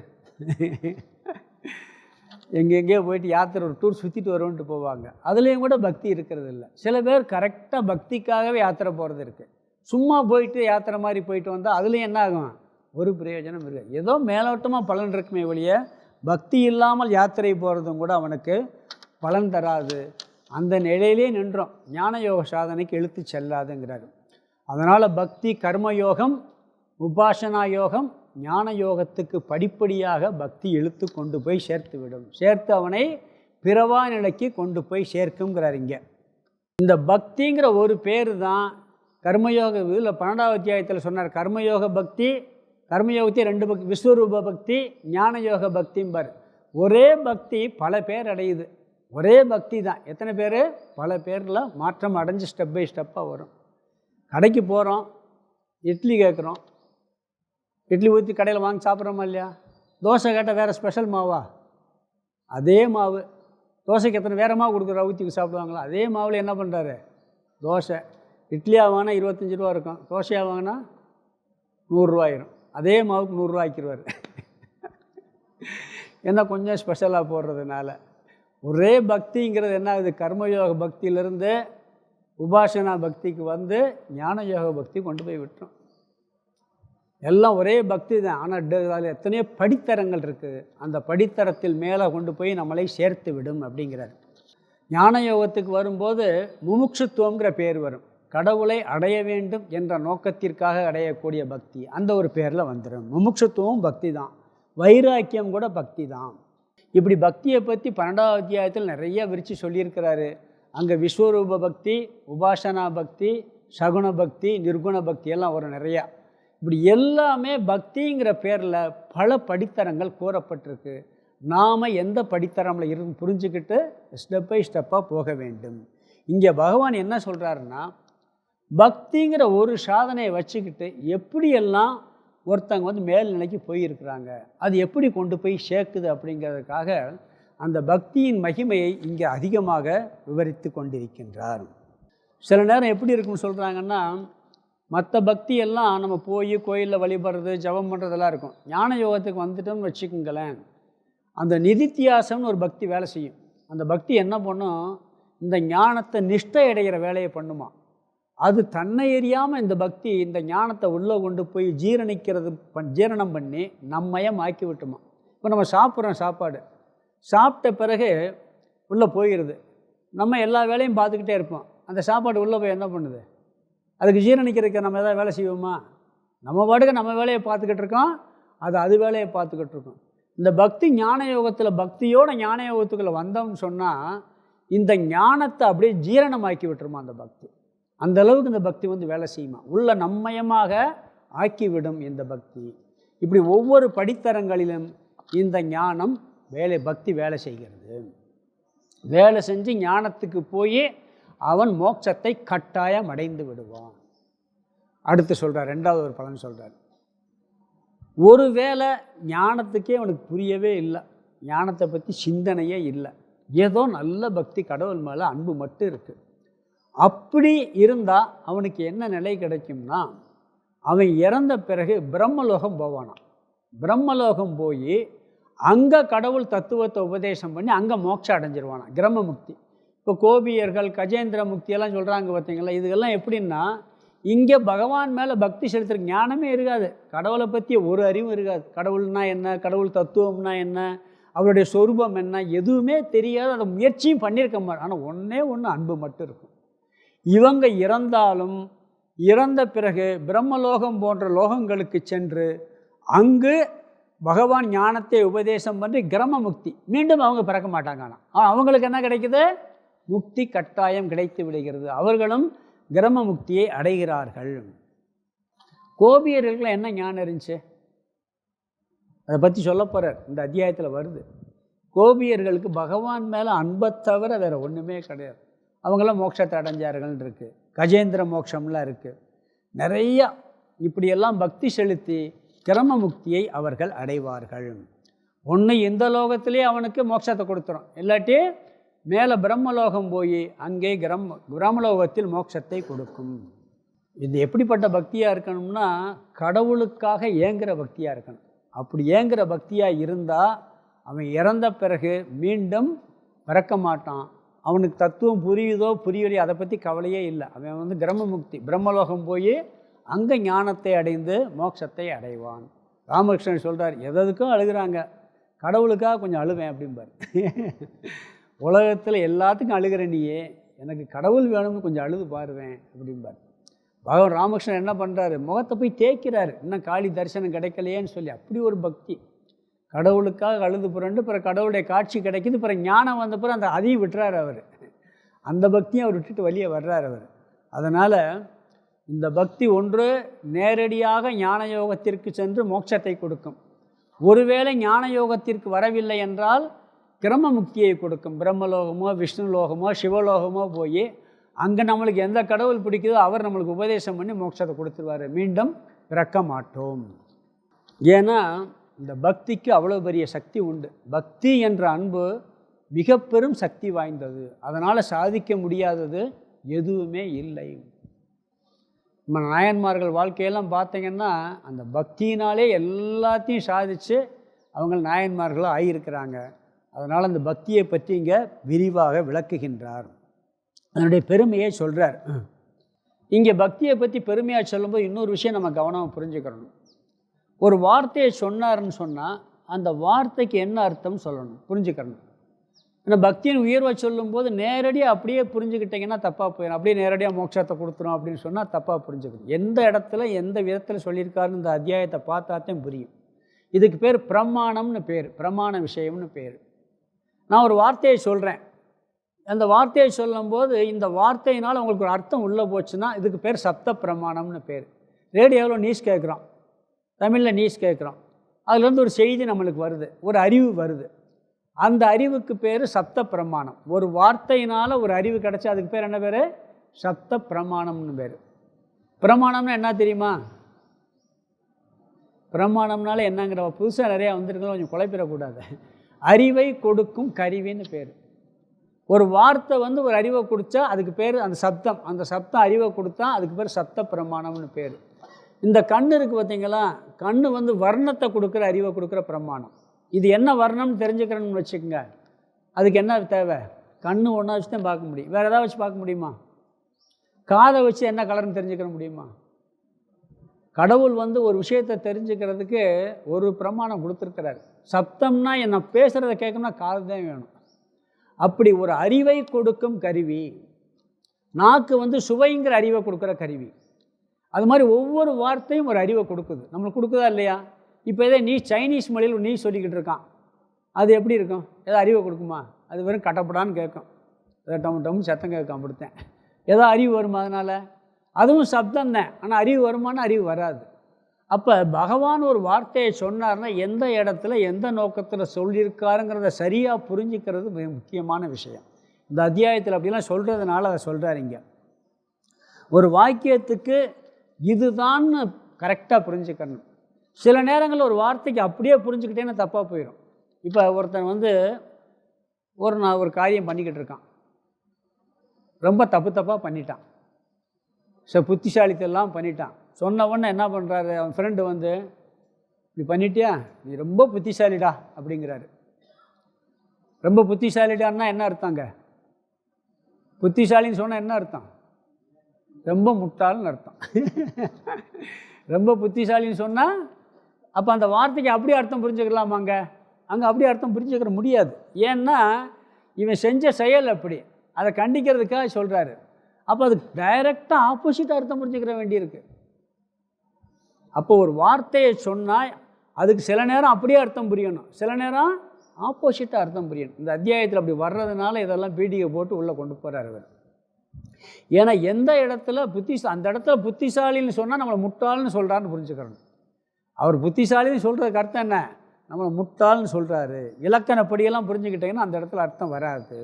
எங்கெங்கேயோ போயிட்டு யாத்திரை ஒரு டூர் சுற்றிட்டு வருவோன்ட்டு போவாங்க. அதுலேயும் கூட பக்தி இருக்கிறது இல்லை. சில பேர் கரெக்டாக பக்திக்காகவே யாத்திரை போகிறது இருக்குது. சும்மா போயிட்டு யாத்திரை மாதிரி போயிட்டு வந்தால் அதுலேயும் என்ன ஆகும்? ஒரு பிரயோஜனம் இல்லை. ஏதோ மேலோட்டமாக பலன் இருக்குமே ஒழிய பக்தி இல்லாமல் யாத்திரை போகிறதும் கூட அவனுக்கு பலன் தராது. அந்த நிலையிலே நின்றோம், ஞான யோக சாதனைக்கு இழுத்து செல்லாதுங்கிறார். அதனால் பக்தி, கர்மயோகம், உபாசனா யோகம், ஞான யோகத்துக்கு படிப்படியாக பக்தி இழுத்து கொண்டு போய் சேர்த்து விடும். சேர்த்து அவனை பிறவா நிலைக்கு கொண்டு போய் சேர்க்குங்கிறார். இங்கே இந்த பக்திங்கிற ஒரு பேர் தான் கர்மயோக இதில் 12வது அத்தியாயத்தில் சொன்னார். கர்மயோக பக்தி, கர்மயோகத்தை 2 பக்தி, விஸ்வரூப பக்தி, ஞான யோக பக்திம்பார். ஒரே பக்தி பல பேர் அடையுது. ஒரே பக்தி தான் எத்தனை பேர்? பல பேரில் மாற்றம் அடைஞ்சு ஸ்டெப் பை ஸ்டெப்பாக வரும். கடைக்கு போகிறோம், இட்லி கேட்குறோம், இட்லி ஊற்றி கடையில் வாங்கி சாப்பிட்றோமா இல்லையா? தோசை கேட்டால் வேறு ஸ்பெஷல் மாவா? அதே மாவு. தோசைக்கு எத்தனை வேறு மாவு கொடுக்குற ஊற்றி சாப்பிடுவாங்களா? அதே மாவில் என்ன பண்ணுறாரு? தோசை. இட்லியாக வாங்கினா 25 ரூபா இருக்கும், தோசையாக வாங்கினா 100 ரூபாயிரும். அதே மாவுக்கு 100 ரூபா ஆக்கிடுவார். என்ன கொஞ்சம் ஸ்பெஷலாக போடுறதுனால. ஒரே பக்திங்கிறது என்ன ஆகுது? கர்மயோக பக்தியிலிருந்து உபாசனா பக்திக்கு வந்து ஞான யோக பக்தி கொண்டு போய் விட்டுரும். எல்லாம் ஒரே பக்தி தான். ஆனால் அதில் எத்தனையோ படித்தரங்கள் இருக்குது. அந்த படித்தரத்தில் மேலே கொண்டு போய் நம்மளை சேர்த்து விடும் அப்படிங்கிறார். ஞான யோகத்துக்கு வரும்போது முமுட்சுத்துவங்கிற பேர் வரும். கடவுளை அடைய வேண்டும் என்ற நோக்கத்திற்காக அடையக்கூடிய பக்தி, அந்த ஒரு பேரில் வந்துடும். முமுட்சுத்துவம் பக்தி தான், வைராக்கியம் கூட பக்தி தான். இப்படி பக்தியை பற்றி 12வது அத்தியாயத்தில் நிறைய விரித்து சொல்லியிருக்கிறாரு. அங்கே விஸ்வரூப பக்தி, உபாசனா பக்தி, சகுண பக்தி, நிர்குண பக்தி எல்லாம் வரும் நிறையா. இப்படி எல்லாமே பக்திங்கிற பேரில் பல படித்தரங்கள் கூறப்பட்டிருக்கு. நாம் எந்த படித்தரமில் இருந்து புரிஞ்சுக்கிட்டு ஸ்டெப் பை ஸ்டெப்பாக போக வேண்டும். இங்கே பகவான் என்ன சொல்கிறாருன்னா, பக்திங்கிற ஒரு சாதனையை வச்சுக்கிட்டு எப்படியெல்லாம் ஒருத்தங்க வந்து மேல்நிலைக்கு போயிருக்கிறாங்க, அது எப்படி கொண்டு போய் சேர்க்குது அப்படிங்கிறதுக்காக அந்த பக்தியின் மகிமையை இங்கே அதிகமாக விவரித்து கொண்டிருக்கின்றார். சில நேரம் எப்படி இருக்குன்னு சொல்கிறாங்கன்னா, மற்ற பக்தியெல்லாம் நம்ம போய் கோயிலில் வழிபடுறது, ஜபம் பண்ணுறதெல்லாம் இருக்கும். ஞான யோகத்துக்கு வந்துட்டோம்னு வச்சுக்கோங்களேன், அந்த நிதித்தியாசம்னு ஒரு பக்தி வேலை செய்யும். அந்த பக்தி என்ன பண்ணும்? இந்த ஞானத்தை நிஷ்டை அடைகிற வேலையை பண்ணுமா. அது தன்னை எறியாமல் இந்த பக்தி இந்த ஞானத்தை உள்ளே கொண்டு போய் ஜீரணம் பண்ணி நம்மயம் ஆக்கி விட்டுமா. இப்போ நம்ம சாப்பிட்றோம், சாப்பாடு சாப்பிட்ட பிறகு உள்ளே போயிடுது. நம்ம எல்லா வேலையும் பார்த்துக்கிட்டே இருப்போம். அந்த சாப்பாடு உள்ளே போய் என்ன பண்ணுது? அதுக்கு ஜீரணிக்கிறதுக்கு நம்ம எதாவது வேலை செய்வோமா? நம்ம பாட்டுக்கு நம்ம வேலையை பார்த்துக்கிட்டு இருக்கோம், அது வேலையை பார்த்துக்கிட்டு இருக்கோம். இந்த பக்தி ஞான யோகத்தில், பக்தியோட ஞான யோகத்துக்குள்ளே வந்தோம்னு சொன்னால் இந்த ஞானத்தை அப்படியே ஜீரணமாக்கி விட்டுருமா அந்த பக்தி. அந்த அளவுக்கு இந்த பக்தி வந்து வேலை செய்யுமா, உள்ள நம்மயமாக ஆக்கிவிடும் இந்த பக்தி. இப்படி ஒவ்வொரு படித்தரங்களிலும் இந்த ஞானம் பக்தி வேலை செய்கிறது. வேலை செஞ்சு ஞானத்துக்கு போய் அவன் மோட்சத்தை கட்டாயம் அடைந்து விடுவான். அடுத்து சொல்கிறார், 2வது ஒரு பலன் சொல்கிறார். ஒருவேளை ஞானத்துக்கே அவனுக்கு புரியவே இல்லை, ஞானத்தை பற்றி சிந்தனையே இல்லை, ஏதோ நல்ல பக்தி, கடவுள் மேலே அன்பு மட்டும் இருக்குது. அப்படி இருந்தால் அவனுக்கு என்ன நிலை கிடைக்கும்னா, அவன் இறந்த பிறகு பிரம்மலோகம் போவானான். பிரம்மலோகம் போய் அங்கே கடவுள் தத்துவத்தை உபதேசம் பண்ணி அங்கே மோட்சம் அடைஞ்சிருவானான், கிரம முக்தி. இப்போ கோபியர்கள் கஜேந்திர முக்தியெல்லாம் சொல்கிறாங்க பார்த்தீங்களா. இதுக்கெல்லாம் எப்படின்னா, இங்கே பகவான் மேலே பக்தி செலுத்துகிற ஞானமே இருக்காது, கடவுளை பற்றி ஒரு அறிவும் இருக்காது. கடவுள்னா என்ன, கடவுள் தத்துவம்னா என்ன, அவருடைய சொரூபம் என்ன, எதுவுமே தெரியாது. அதை முயற்சியும் பண்ணியிருக்க மாட்டான். ஆனால் ஒன்றே ஒன்று, அன்பு மட்டும் இருக்கும். இவங்க இறந்தாலும் இறந்த பிறகு பிரம்மலோகம் போன்ற லோகங்களுக்கு சென்று அங்கு பகவான் ஞானத்தை உபதேசம் பண்ணி கிரம முக்தி, மீண்டும் அவங்க பிறக்க மாட்டாங்க. ஆனால் அவங்களுக்கு என்ன கிடைக்குது? முக்தி கட்டாயம் கிடைத்து விடுகிறது. அவர்களும் கிரம முக்தியை அடைகிறார்கள். கோபியர்களுக்கு என்ன ஞானம் இருந்துச்சு? அதை பற்றி சொல்ல போகிறார், இந்த அத்தியாயத்தில் வருது. கோபியர்களுக்கு பகவான் மேலே அன்பை தவிர வேறு ஒன்றுமே கிடையாது. அவங்களாம் மோட்சத்தை அடைஞ்சார்கள் இருக்குது, கஜேந்திர மோட்சம்லாம் இருக்குது, நிறையா இப்படியெல்லாம் பக்தி செலுத்தி கிரம முக்தியை அவர்கள் அடைவார்கள். ஒன்று இந்த லோகத்திலே அவனுக்கு மோட்சத்தை கொடுத்துரும், இல்லாட்டி மேலே பிரம்மலோகம் போய் அங்கே பிரம்மலோகத்தில் மோட்சத்தை கொடுக்கும். இது எப்படிப்பட்ட பக்தியாக இருக்கணும்னா கடவுளுக்காக ஏங்குகிற பக்தியாக இருக்கணும். அப்படி ஏங்குகிற பக்தியாக இருந்தால் அவன் இறந்த பிறகு மீண்டும் பிறக்க மாட்டான். அவனுக்கு தத்துவம் புரியுதோ புரியலையோ அதை பற்றி கவலையே இல்லை. அவன் கிரம முக்தி பிரம்மலோகம் போய் அங்கே ஞானத்தை அடைந்து மோட்சத்தை அடைவான். ராமகிருஷ்ணன் சொல்கிறார், எதுக்கும் அழுகிறாங்க, கடவுளுக்காக கொஞ்சம் அழுவேன் அப்படிம்பார். உலகத்தில் எல்லாத்துக்கும் அழுகிற நீயே, எனக்கு கடவுள் வேணும்னு கொஞ்சம் அழுது பாருவேன் அப்படிம்பார். பகவான் ராமகிருஷ்ணன் என்ன பண்ணுறாரு? முகத்தை போய் தேய்க்கிறாரு, இன்னும் காளி தரிசனம் கிடைக்கலையேன்னு சொல்லி. அப்படி ஒரு பக்தி. கடவுளுக்காக அழுது புரண்டு பிற கடவுளுடைய காட்சி கிடைக்கிது, பிற ஞானம் வந்த பிறகு அந்த அதையும் விட்டுறாரு அவர். அந்த பக்தியும் அவர் விட்டுட்டு வெளியே வர்றார் அவர். அதனால் இந்த பக்தி ஒன்று நேரடியாக ஞான யோகத்திற்கு சென்று மோட்சத்தை கொடுக்கும். ஒருவேளை ஞான யோகத்திற்கு வரவில்லை என்றால் கிரம முக்தியை கொடுக்கும். பிரம்மலோகமோ விஷ்ணு லோகமோ சிவலோகமோ போய் அங்கே நம்மளுக்கு எந்த கடவுள் பிடிக்குதோ அவர் நம்மளுக்கு உபதேசம் பண்ணி மோட்சத்தை கொடுத்துருவார். மீண்டும் பிறக்க மாட்டோம். ஏன்னா இந்த பக்திக்கு அவ்வளோ பெரிய சக்தி உண்டு. பக்தி என்ற அன்பு மிக பெரும் சக்தி வாய்ந்தது. அதனால் சாதிக்க முடியாதது எதுவுமே இல்லை. நம்ம நாயன்மார்கள் வாழ்க்கையெல்லாம் பார்த்திங்கன்னா அந்த பக்தியினாலே எல்லாத்தையும் சாதித்து அவங்க நாயன்மார்களும் ஆகியிருக்கிறாங்க. அதனால் அந்த பக்தியை பற்றி இங்கே விரிவாக விளக்குகின்றார். அதனுடைய பெருமையை சொல்கிறார். இங்கே பக்தியை பற்றி பெருமையாக சொல்லும்போது இன்னொரு விஷயம் நம்ம கவனமாக புரிஞ்சுக்கிறணும். ஒரு வார்த்தையை சொன்னார்னு சொன்னால் அந்த வார்த்தைக்கு என்ன அர்த்தம் சொல்லணும், புரிஞ்சுக்கிறணும். ஆனால் பக்தியின் உயர்வை சொல்லும்போது நேரடியாக அப்படியே புரிஞ்சுக்கிட்டிங்கன்னா தப்பாக போயிடும். அப்படியே நேரடியாக மோட்சத்தை கொடுத்துரும் அப்படின்னு சொன்னால் தப்பாக புரிஞ்சுக்கணும். எந்த இடத்துல எந்த விதத்தில் சொல்லியிருக்காருன்னு இந்த அத்தியாயத்தை பார்த்தாத்தையும் புரியும். இதுக்கு பேர் பிரமாணம்னு பேர், பிரமாண விஷயம்னு பேர். நான் ஒரு வார்த்தையை சொல்கிறேன், அந்த வார்த்தையை சொல்லும்போது இந்த வார்த்தையினால் உங்களுக்கு ஒரு அர்த்தம் உள்ளே போச்சுன்னா இதுக்கு பேர் சப்த பிரமாணம்னு பேர். ரேடியோவில் நியூஸ் கேட்குறோம், தமிழில் நியூஸ் கேட்குறோம், அதுலேருந்து ஒரு செய்தி நம்மளுக்கு வருது, ஒரு அறிவு வருது. அந்த அறிவுக்கு பேர் சப்த பிரமாணம். ஒரு வார்த்தையினால் ஒரு அறிவு கிடச்சி அதுக்கு பேர் என்ன பேர்? சப்த பிரமாணம்னு பேர். பிரமாணம்னா என்ன தெரியுமா? பிரமாணம்னால என்னங்கிற புதுசாக நிறையா வந்துருக்கோம், கொஞ்சம் குழப்பிடக்கூடாது. அறிவை கொடுக்கும் கருவின்னு பேர். ஒரு வார்த்தை ஒரு அறிவை கொடுத்தா அதுக்கு பேர் அந்த சப்தம், அந்த சப்தம் அறிவை கொடுத்தா அதுக்கு பேர் சப்த பிரமாணம்னு பேர். இந்த கண் இருக்குது பார்த்தீங்களா, கண் வர்ணத்தை கொடுக்குற அறிவை கொடுக்குற பிரமாணம். இது என்ன வர்ணம்னு தெரிஞ்சுக்கிறேன்னு வச்சுக்கோங்க. அதுக்கு என்ன தேவை? கண் ஒன்றா வச்சு தான் பார்க்க முடியும். வேறு எதாவது வச்சு பார்க்க முடியுமா? காதை வச்சு என்ன கலர்னு தெரிஞ்சுக்கிற முடியுமா? கடவுள் ஒரு விஷயத்தை தெரிஞ்சுக்கிறதுக்கு ஒரு பிரமாணம் கொடுத்துருக்கிறார். சப்தம்னா என்ன பேசுகிறத கேட்கணும்னா காது தான் வேணும். அப்படி ஒரு அறிவை கொடுக்கும் கருவி. நாக்கு சுவைங்கிற அறிவை கொடுக்குற கருவி. அது மாதிரி ஒவ்வொரு வார்த்தையும் ஒரு அறிவை கொடுக்குது. நம்மளுக்கு கொடுக்குதா இல்லையா? இப்போ எதோ நீ சைனீஸ் மொழியில் நீ சொல்லிக்கிட்டு இருக்கான், அது எப்படி இருக்கும்? ஏதோ அறிவை கொடுக்குமா? அது வெறும் கட்டப்படான்னு கேட்கும், ஏதோ டம் டம் சத்தம் கேட்கும், அப்படித்தான். ஏதோ அறிவு வருமா? அதனால் அதுவும் சப்தம் தான். ஆனால் அறிவு வருமானு அறிவு வராது. அப்போ பகவான் ஒரு வார்த்தையை சொன்னார்னா எந்த இடத்துல எந்த நோக்கத்தில் சொல்லியிருக்காருங்கிறத சரியாக புரிஞ்சுக்கிறது மிக முக்கியமான விஷயம். இந்த அத்தியாயத்தில் அப்படிலாம் சொல்கிறதுனால அதை சொல்கிறார். இங்கே ஒரு வாக்கியத்துக்கு இதுதான்னு கரெக்டாக புரிஞ்சுக்கணும். சில நேரங்களில் ஒரு வார்த்தைக்கு அப்படியே புரிஞ்சுக்கிட்டேன்னா தப்பாக போயிடும். இப்போ ஒருத்தன் ஒரு காரியம் பண்ணிக்கிட்டு இருக்கான், ரொம்ப தப்பாக பண்ணிட்டான், புத்திசாலித்தெல்லாம் பண்ணிட்டான். சொன்ன உடனே என்ன பண்ணுறாரு, அவன் ஃப்ரெண்டு இப்படி பண்ணிட்டியா, நீ ரொம்ப புத்திசாலிடா அப்படிங்கிறாரு. ரொம்ப புத்திசாலிடான்னா என்ன அர்த்தங்க? புத்திசாலின்னு சொன்னால் என்ன அர்த்தம்? ரொம்ப முட்டாள்னு அர்த்தம். ரொம்ப புத்திசாலின்னு சொன்னால் அப்போ அந்த வார்த்தைக்கு அப்படியே அர்த்தம் புரிஞ்சுக்கலாமாங்க? அங்கே அப்படியே அர்த்தம் புரிஞ்சுக்கிற முடியாது. ஏன்னா இவன் செஞ்ச செயல் அப்படி, அதை கண்டிக்கிறதுக்காக சொல்கிறாரு. அப்போ அதுக்கு டைரெக்டாக ஆப்போசிட் அர்த்தம் புரிஞ்சுக்கிற வேண்டியிருக்கு. அப்போ ஒரு வார்த்தையை சொன்னால் அதுக்கு சில நேரம் அப்படியே அர்த்தம் புரியணும், சில நேரம் ஆப்போசிட்டாக அர்த்தம் புரியணும். இந்த அத்தியாயத்தில் அப்படி வர்றதுனால இதெல்லாம் பீடிகை போட்டு உள்ளே கொண்டு போகிறார் அவர். ஏன்னா எந்த இடத்துல அந்த இடத்துல புத்திசாலின்னு சொன்னால் நம்மளை முட்டாள்னு சொல்கிறான்னு புரிஞ்சுக்கிறணும். அவர் புத்திசாலின்னு சொல்கிறதுக்கு அர்த்தம் என்ன? நம்மளை முட்டாள்னு சொல்கிறாரு. இலக்கணப்படியெல்லாம் புரிஞ்சுக்கிட்டீங்கன்னா அந்த இடத்துல அர்த்தம் வராது.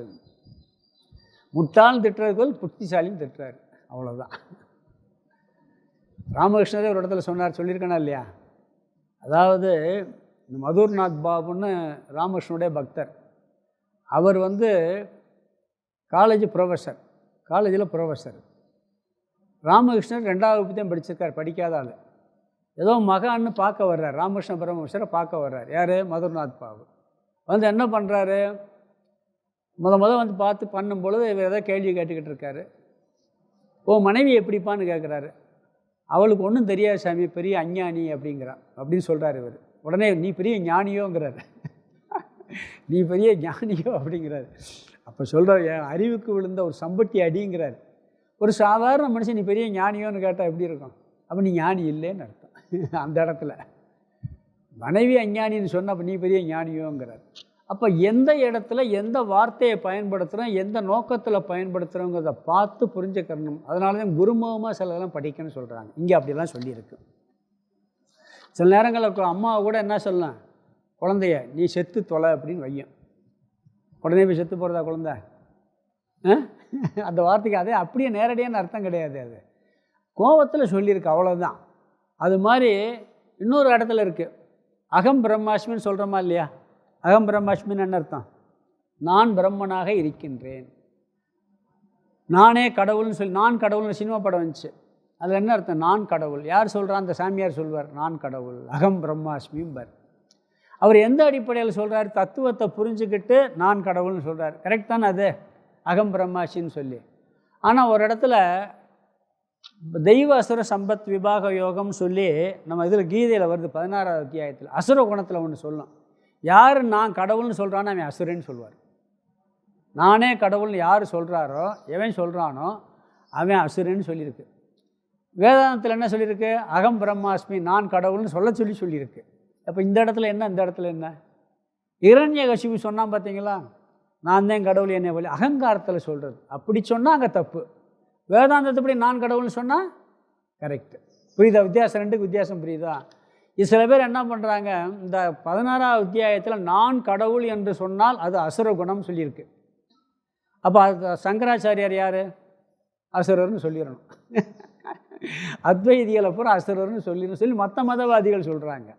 முட்டாள்னு திட்டுறதுக்கு புத்திசாலின்னு திட்டுறாரு, அவ்வளோதான். ராமகிருஷ்ணரே ஒரு இடத்துல சொல்லியிருக்கேனா இல்லையா? அதாவது இந்த மதுர்நாத் பாபுன்னு ராமகிருஷ்ணனுடைய பக்தர். அவர் காலேஜில் ப்ரொஃபஸர். ராமகிருஷ்ணர் 2வது வகுப்பு தான் படிச்சிருக்கார், படிக்காத ஆள். ஏதோ மகான்னு பார்க்க வர்றார், ராமகிருஷ்ண பரமஹம்சரை பார்க்க வர்றார். யார்? மதுர்நாத் பாபு. என்ன பண்ணுறாரு, பார்த்து பண்ணும்பொழுது இவர் ஏதோ கேள்வி கேட்டுக்கிட்டு இருக்காரு. மனைவி எப்படிப்பான்னு கேட்குறாரு. அவளுக்கு ஒன்றும் தெரியாது சாமி, பெரிய அஞ்ஞானி அப்படின்னு சொல்கிறார் இவர். உடனே நீ பெரிய ஞானியோங்கிறார். நீ பெரிய ஞானியோ அப்படிங்கிறாரு. அப்போ சொல்கிறார், என் அறிவுக்கு விழுந்த ஒரு சம்பட்டி அடிங்கிறார். ஒரு சாதாரண மனுஷன் நீ பெரிய ஞானியோன்னு கேட்டால் எப்படி இருக்கும்? அப்போ நீ ஞானி இல்லைன்னு அர்த்தம். அந்த இடத்துல மனைவி அஞ்ஞானின்னு சொன்னால் அப்போ நீ பெரிய ஞானியோங்கிறார். அப்போ எந்த இடத்துல எந்த வார்த்தையை பயன்படுத்துகிறோம், எந்த நோக்கத்தில் பயன்படுத்துகிறோங்கிறத பார்த்து புரிஞ்சுக்கணும். அதனால தான் குருமுகமாக சிலதெல்லாம் படிக்கணும்னு சொல்கிறாங்க. இங்கே அப்படிலாம் சொல்லியிருக்கு. சில நேரங்களில் அம்மாவை கூட என்ன சொல்லலாம், குழந்தைய நீ செத்து தொலை அப்படின்னு வையும். உடனே போய் செத்து போகிறதா குழந்தை? அந்த வார்த்தைக்கு அதே அப்படியே நேரடியான அர்த்தம் கிடையாது. அது கோபத்தில் சொல்லியிருக்கு, அவ்வளோதான். அது மாதிரி இன்னொரு இடத்துல இருக்குது, அகம் பிரம்மாஸ்மின்னு சொல்கிறோமா இல்லையா? அகம் பிரம்மாஸ்மின்னு என்ன அர்த்தம்? நான் பிரம்மனாக இருக்கின்றேன், நானே கடவுள்னு சொல்லி. நான் கடவுள்னு சினிமா படம் வந்துச்சு, அதில் என்ன அர்த்தம்? நான் கடவுள். யார் சொல்கிறான்? அந்த சாமியார் சொல்வார், நான் கடவுள், அகம் பிரம்மாஸ்மிம்பர். அவர் எந்த அடிப்படையில் சொல்கிறார்? தத்துவத்தை புரிஞ்சுக்கிட்டு நான் கடவுள்னு சொல்கிறார். கரெக்ட் தானே அது? அகம் பிரம்மாஸ்மின்னு சொல்லி. ஆனால் ஒரு இடத்துல தெய்வ அசுர சம்பத் விபாக யோகம்னு சொல்லி நம்ம இதில் கீதையில் வருது 16வது அத்தியாயத்தில். அசுர குணத்தில் ஒன்று சொல்லணும். யார் நான் கடவுள்னு சொல்கிறானோ அவன் அசுரன்னு சொல்வார். நானே கடவுள்னு யார் சொல்கிறாரோ, எவன் சொல்கிறானோ அவன் அசுரன்னு சொல்லியிருக்கு. வேதாந்தத்தில் என்ன சொல்லியிருக்கு? அகம் பிரம்மாஸ்மி, நான் கடவுள்னு சொல்லியிருக்கு. அப்போ இந்த இடத்துல என்ன, இந்த இடத்துல என்ன? இரண்யகசிபு சொன்னான் பார்த்தீங்களா, நான் தான் கடவுள் என்னை வழி, அகங்காரத்தில் சொல்கிறது. அப்படி சொன்னால் அங்கே தப்பு. வேதாந்தத்துப்படி நான் கடவுள்னு சொன்னால் கரெக்டு. புரியுதா? வித்தியாசம், ரெண்டுக்கு வித்தியாசம் புரியுதா? இது சில பேர் என்ன பண்ணுறாங்க, இந்த 16வது அத்தியாயத்தில் நான் கடவுள் என்று சொன்னால் அது அசுர குணம் சொல்லியிருக்கு. அப்போ அது சங்கராச்சாரியார் யார்? அசுரர்னு சொல்லிடணும். அத்வைதிகளை பூரா அசுரர்னு சொல்லி மற்ற மதவாதிகள் சொல்கிறாங்க.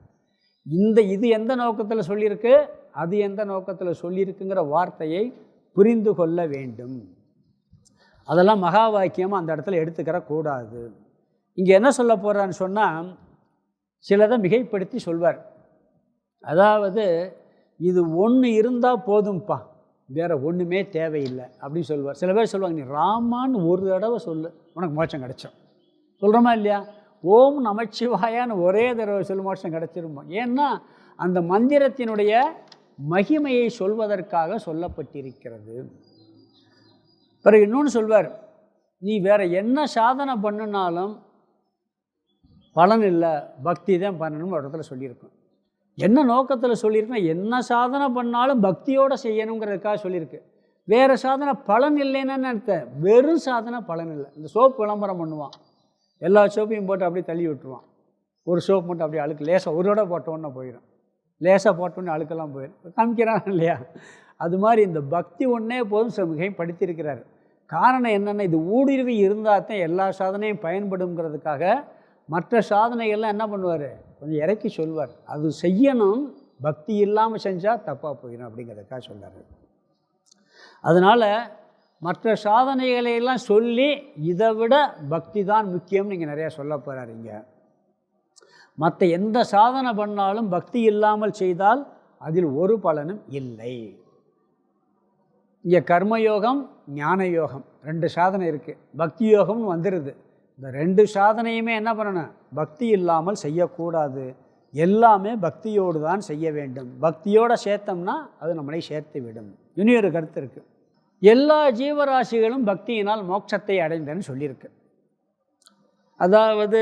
இது எந்த நோக்கத்தில் சொல்லியிருக்கு, அது எந்த நோக்கத்தில் சொல்லியிருக்குங்கிற வார்த்தையை புரிந்து கொள்ள வேண்டும். அதெல்லாம் மகா வாக்கியமாக அந்த இடத்துல எடுத்துக்கிற கூடாது. இங்கே என்ன சொல்ல போகிறான்னு சொன்னால், சிலதை மிகைப்படுத்தி சொல்வார். அதாவது இது ஒன்று இருந்தால் போதும்ப்பா, வேறு ஒன்றுமே தேவையில்லை அப்படின்னு சொல்லுவார். சில பேர் சொல்லுவாங்க, நீ ராமான்னு ஒரு தடவை சொல்லு உனக்கு மோட்சம் கிடைச்சோம். சொல்கிறோமா இல்லையா? ஓம் நமச்சிவாயான்னு ஒரே தடவை சொல்லு, மோட்சம் கிடைச்சிருமோ. ஏன்னா அந்த மந்திரத்தினுடைய மகிமையை சொல்வதற்காக சொல்லப்பட்டிருக்கிறது. பிறகு இன்னொன்று சொல்வார், நீ வேறு என்ன சாதனை பண்ணினாலும் பலன் இல்லை, பக்தி தான் பண்ணணும்னு ஒரு இடத்துல சொல்லியிருக்கோம். என்ன நோக்கத்தில் சொல்லியிருக்கோம்? என்ன சாதனை பண்ணாலும் பக்தியோடு செய்யணுங்கிறதுக்காக சொல்லியிருக்கு. வேறு சாதனை பலன் இல்லைன்னு அர்த்தம். வெறும் சாதனை பலன் இல்லை. இந்த சோப்பு விளம்பரம் பண்ணுவான், எல்லா சோப்பையும் போட்டு அப்படியே தள்ளி விட்டுருவான். ஒரு சோப்பு மட்டும் அப்படியே அழுக்கு லேசாக ஒரு தடவை போட்டோன்னே போயிடும், லேசாக போட்டோன்னே அழுக்கெல்லாம் போயிடும், காமிக்கிறான் இல்லையா? அது மாதிரி இந்த பக்தி ஒன்றே போதும் மிகவும் படுத்தியிருக்கிறார். காரணம் என்னென்னா, இது ஊடுருவி இருந்தால் தான் எல்லா சாதனையும் பயன்படுங்கிறதுக்காக மற்ற சாதனைகள்லாம் என்ன பண்ணுவார், கொஞ்சம் இறக்கி சொல்வார். அது செய்யணும், பக்தி இல்லாமல் செஞ்சால் தப்பாக போயிடும் அப்படிங்கிறதுக்காக சொன்னார். அதனால் மற்ற சாதனைகளையெல்லாம் சொல்லி இதை விட பக்தி தான் முக்கியம்னு நீங்கள் நிறையா சொல்ல போகிறாருங்க. மற்ற எந்த சாதனை பண்ணாலும் பக்தி இல்லாமல் செய்தால் அதில் ஒரு பலனும் இல்லை. இங்கே கர்மயோகம், ஞான யோகம், 2 சாதனை இருக்குது. பக்தி யோகம்னு வந்துடுது. இந்த 2 சாதனையுமே என்ன பண்ணணும், பக்தி இல்லாமல் செய்யக்கூடாது. எல்லாமே பக்தியோடு தான் செய்ய வேண்டும். பக்தியோடு சேர்த்தோம்னா அது நம்மளை சேர்த்து விடும். இனியொரு கருத்து இருக்குது, எல்லா ஜீவராசிகளும் பக்தியினால் மோட்சத்தை அடைந்தன்னு சொல்லியிருக்கு. அதாவது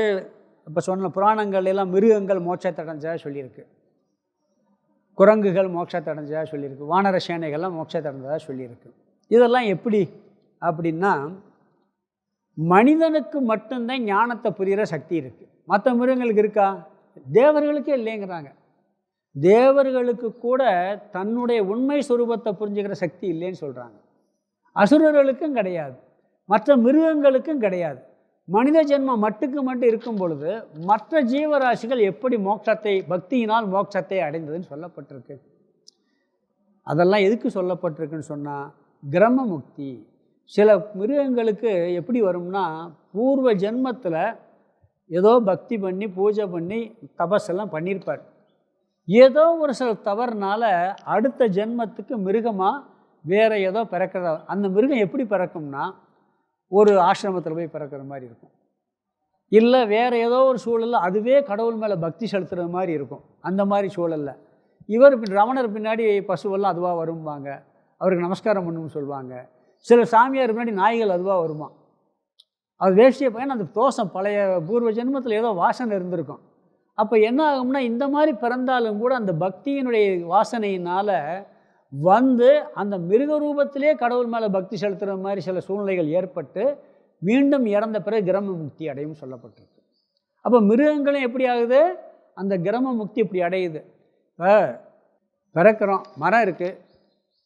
இப்போ சொன்ன புராணங்கள் எல்லாம் மிருகங்கள் மோட்சத்தை அடைஞ்சா சொல்லியிருக்கு. குரங்குகள் மோட்சத்தை அடைஞ்சதாக சொல்லியிருக்கு, வானர சேனைகள்லாம் மோட்சத்தை அடைஞ்சதாக சொல்லியிருக்கு. இதெல்லாம் எப்படி அப்படின்னா, மனிதனுக்கு மட்டும்தான் ஞானத்தை புரிகிற சக்தி இருக்குது. மற்ற மிருகங்களுக்கு இருக்கா? தேவர்களுக்கே இல்லைங்கிறாங்க. தேவர்களுக்கு கூட தன்னுடைய உண்மை சுரூபத்தை புரிஞ்சுக்கிற சக்தி இல்லைன்னு சொல்கிறாங்க. அசுரர்களுக்கும் கிடையாது, மற்ற மிருகங்களுக்கும் கிடையாது. மனித ஜென்மம் மட்டும் இருக்கும் பொழுது மற்ற ஜீவராசிகள் எப்படி மோட்சத்தை, பக்தியினால் மோட்சத்தை அடைந்ததுன்னு சொல்லப்பட்டிருக்கு. அதெல்லாம் எதுக்கு சொல்லப்பட்டிருக்குன்னு சொன்னால், கிரம முக்தி. சில மிருகங்களுக்கு எப்படி வரும்னா, பூர்வ ஜென்மத்தில் ஏதோ பக்தி பண்ணி பூஜை பண்ணி தபஸெல்லாம் பண்ணியிருப்பார். ஏதோ ஒரு சில தவறுனால அடுத்த ஜென்மத்துக்கு மிருகமாக வேறு ஏதோ பிறக்கிறதா. அந்த மிருகம் எப்படி பிறக்கும்னா, ஒரு ஆசிரமத்தில் போய் பிறக்கிற மாதிரி இருக்கும், இல்லை வேறு ஏதோ ஒரு சூழலில் அதுவே கடவுள் மேலே பக்தி செலுத்துகிற மாதிரி இருக்கும். அந்த மாதிரி சூழலில் இவர் ரமணர் பின்னாடி பசுவெல்லாம் அதுவாக வரும்பாங்க, அவருக்கு நமஸ்காரம் பண்ணணும்னு சொல்லுவாங்க. சில சாமியார் பின்னாடி நாய்கள் அதுவாக வருமா. அது வேஷ்டியை பையன் அந்த தோஷம் பழைய பூர்வ ஜென்மத்தில் ஏதோ வாசனை இருந்திருக்கும். அப்போ என்ன ஆகும்னா, இந்த மாதிரி பிறந்தாலும் கூட அந்த பக்தியினுடைய வாசனையினால் வந்து அந்த மிருக ரூபத்திலே கடவுள் மேலே பக்தி செலுத்துகிற மாதிரி சில சூழ்நிலைகள் ஏற்பட்டு மீண்டும் இறந்த பிறகு கிரம முக்தி அடையும் சொல்லப்பட்டிருக்கு. அப்போ மிருகங்களும் எப்படி ஆகுது? அந்த கிரம முக்தி இப்படி அடையுது. இப்போ பிறக்கிறோம், மரம் இருக்குது,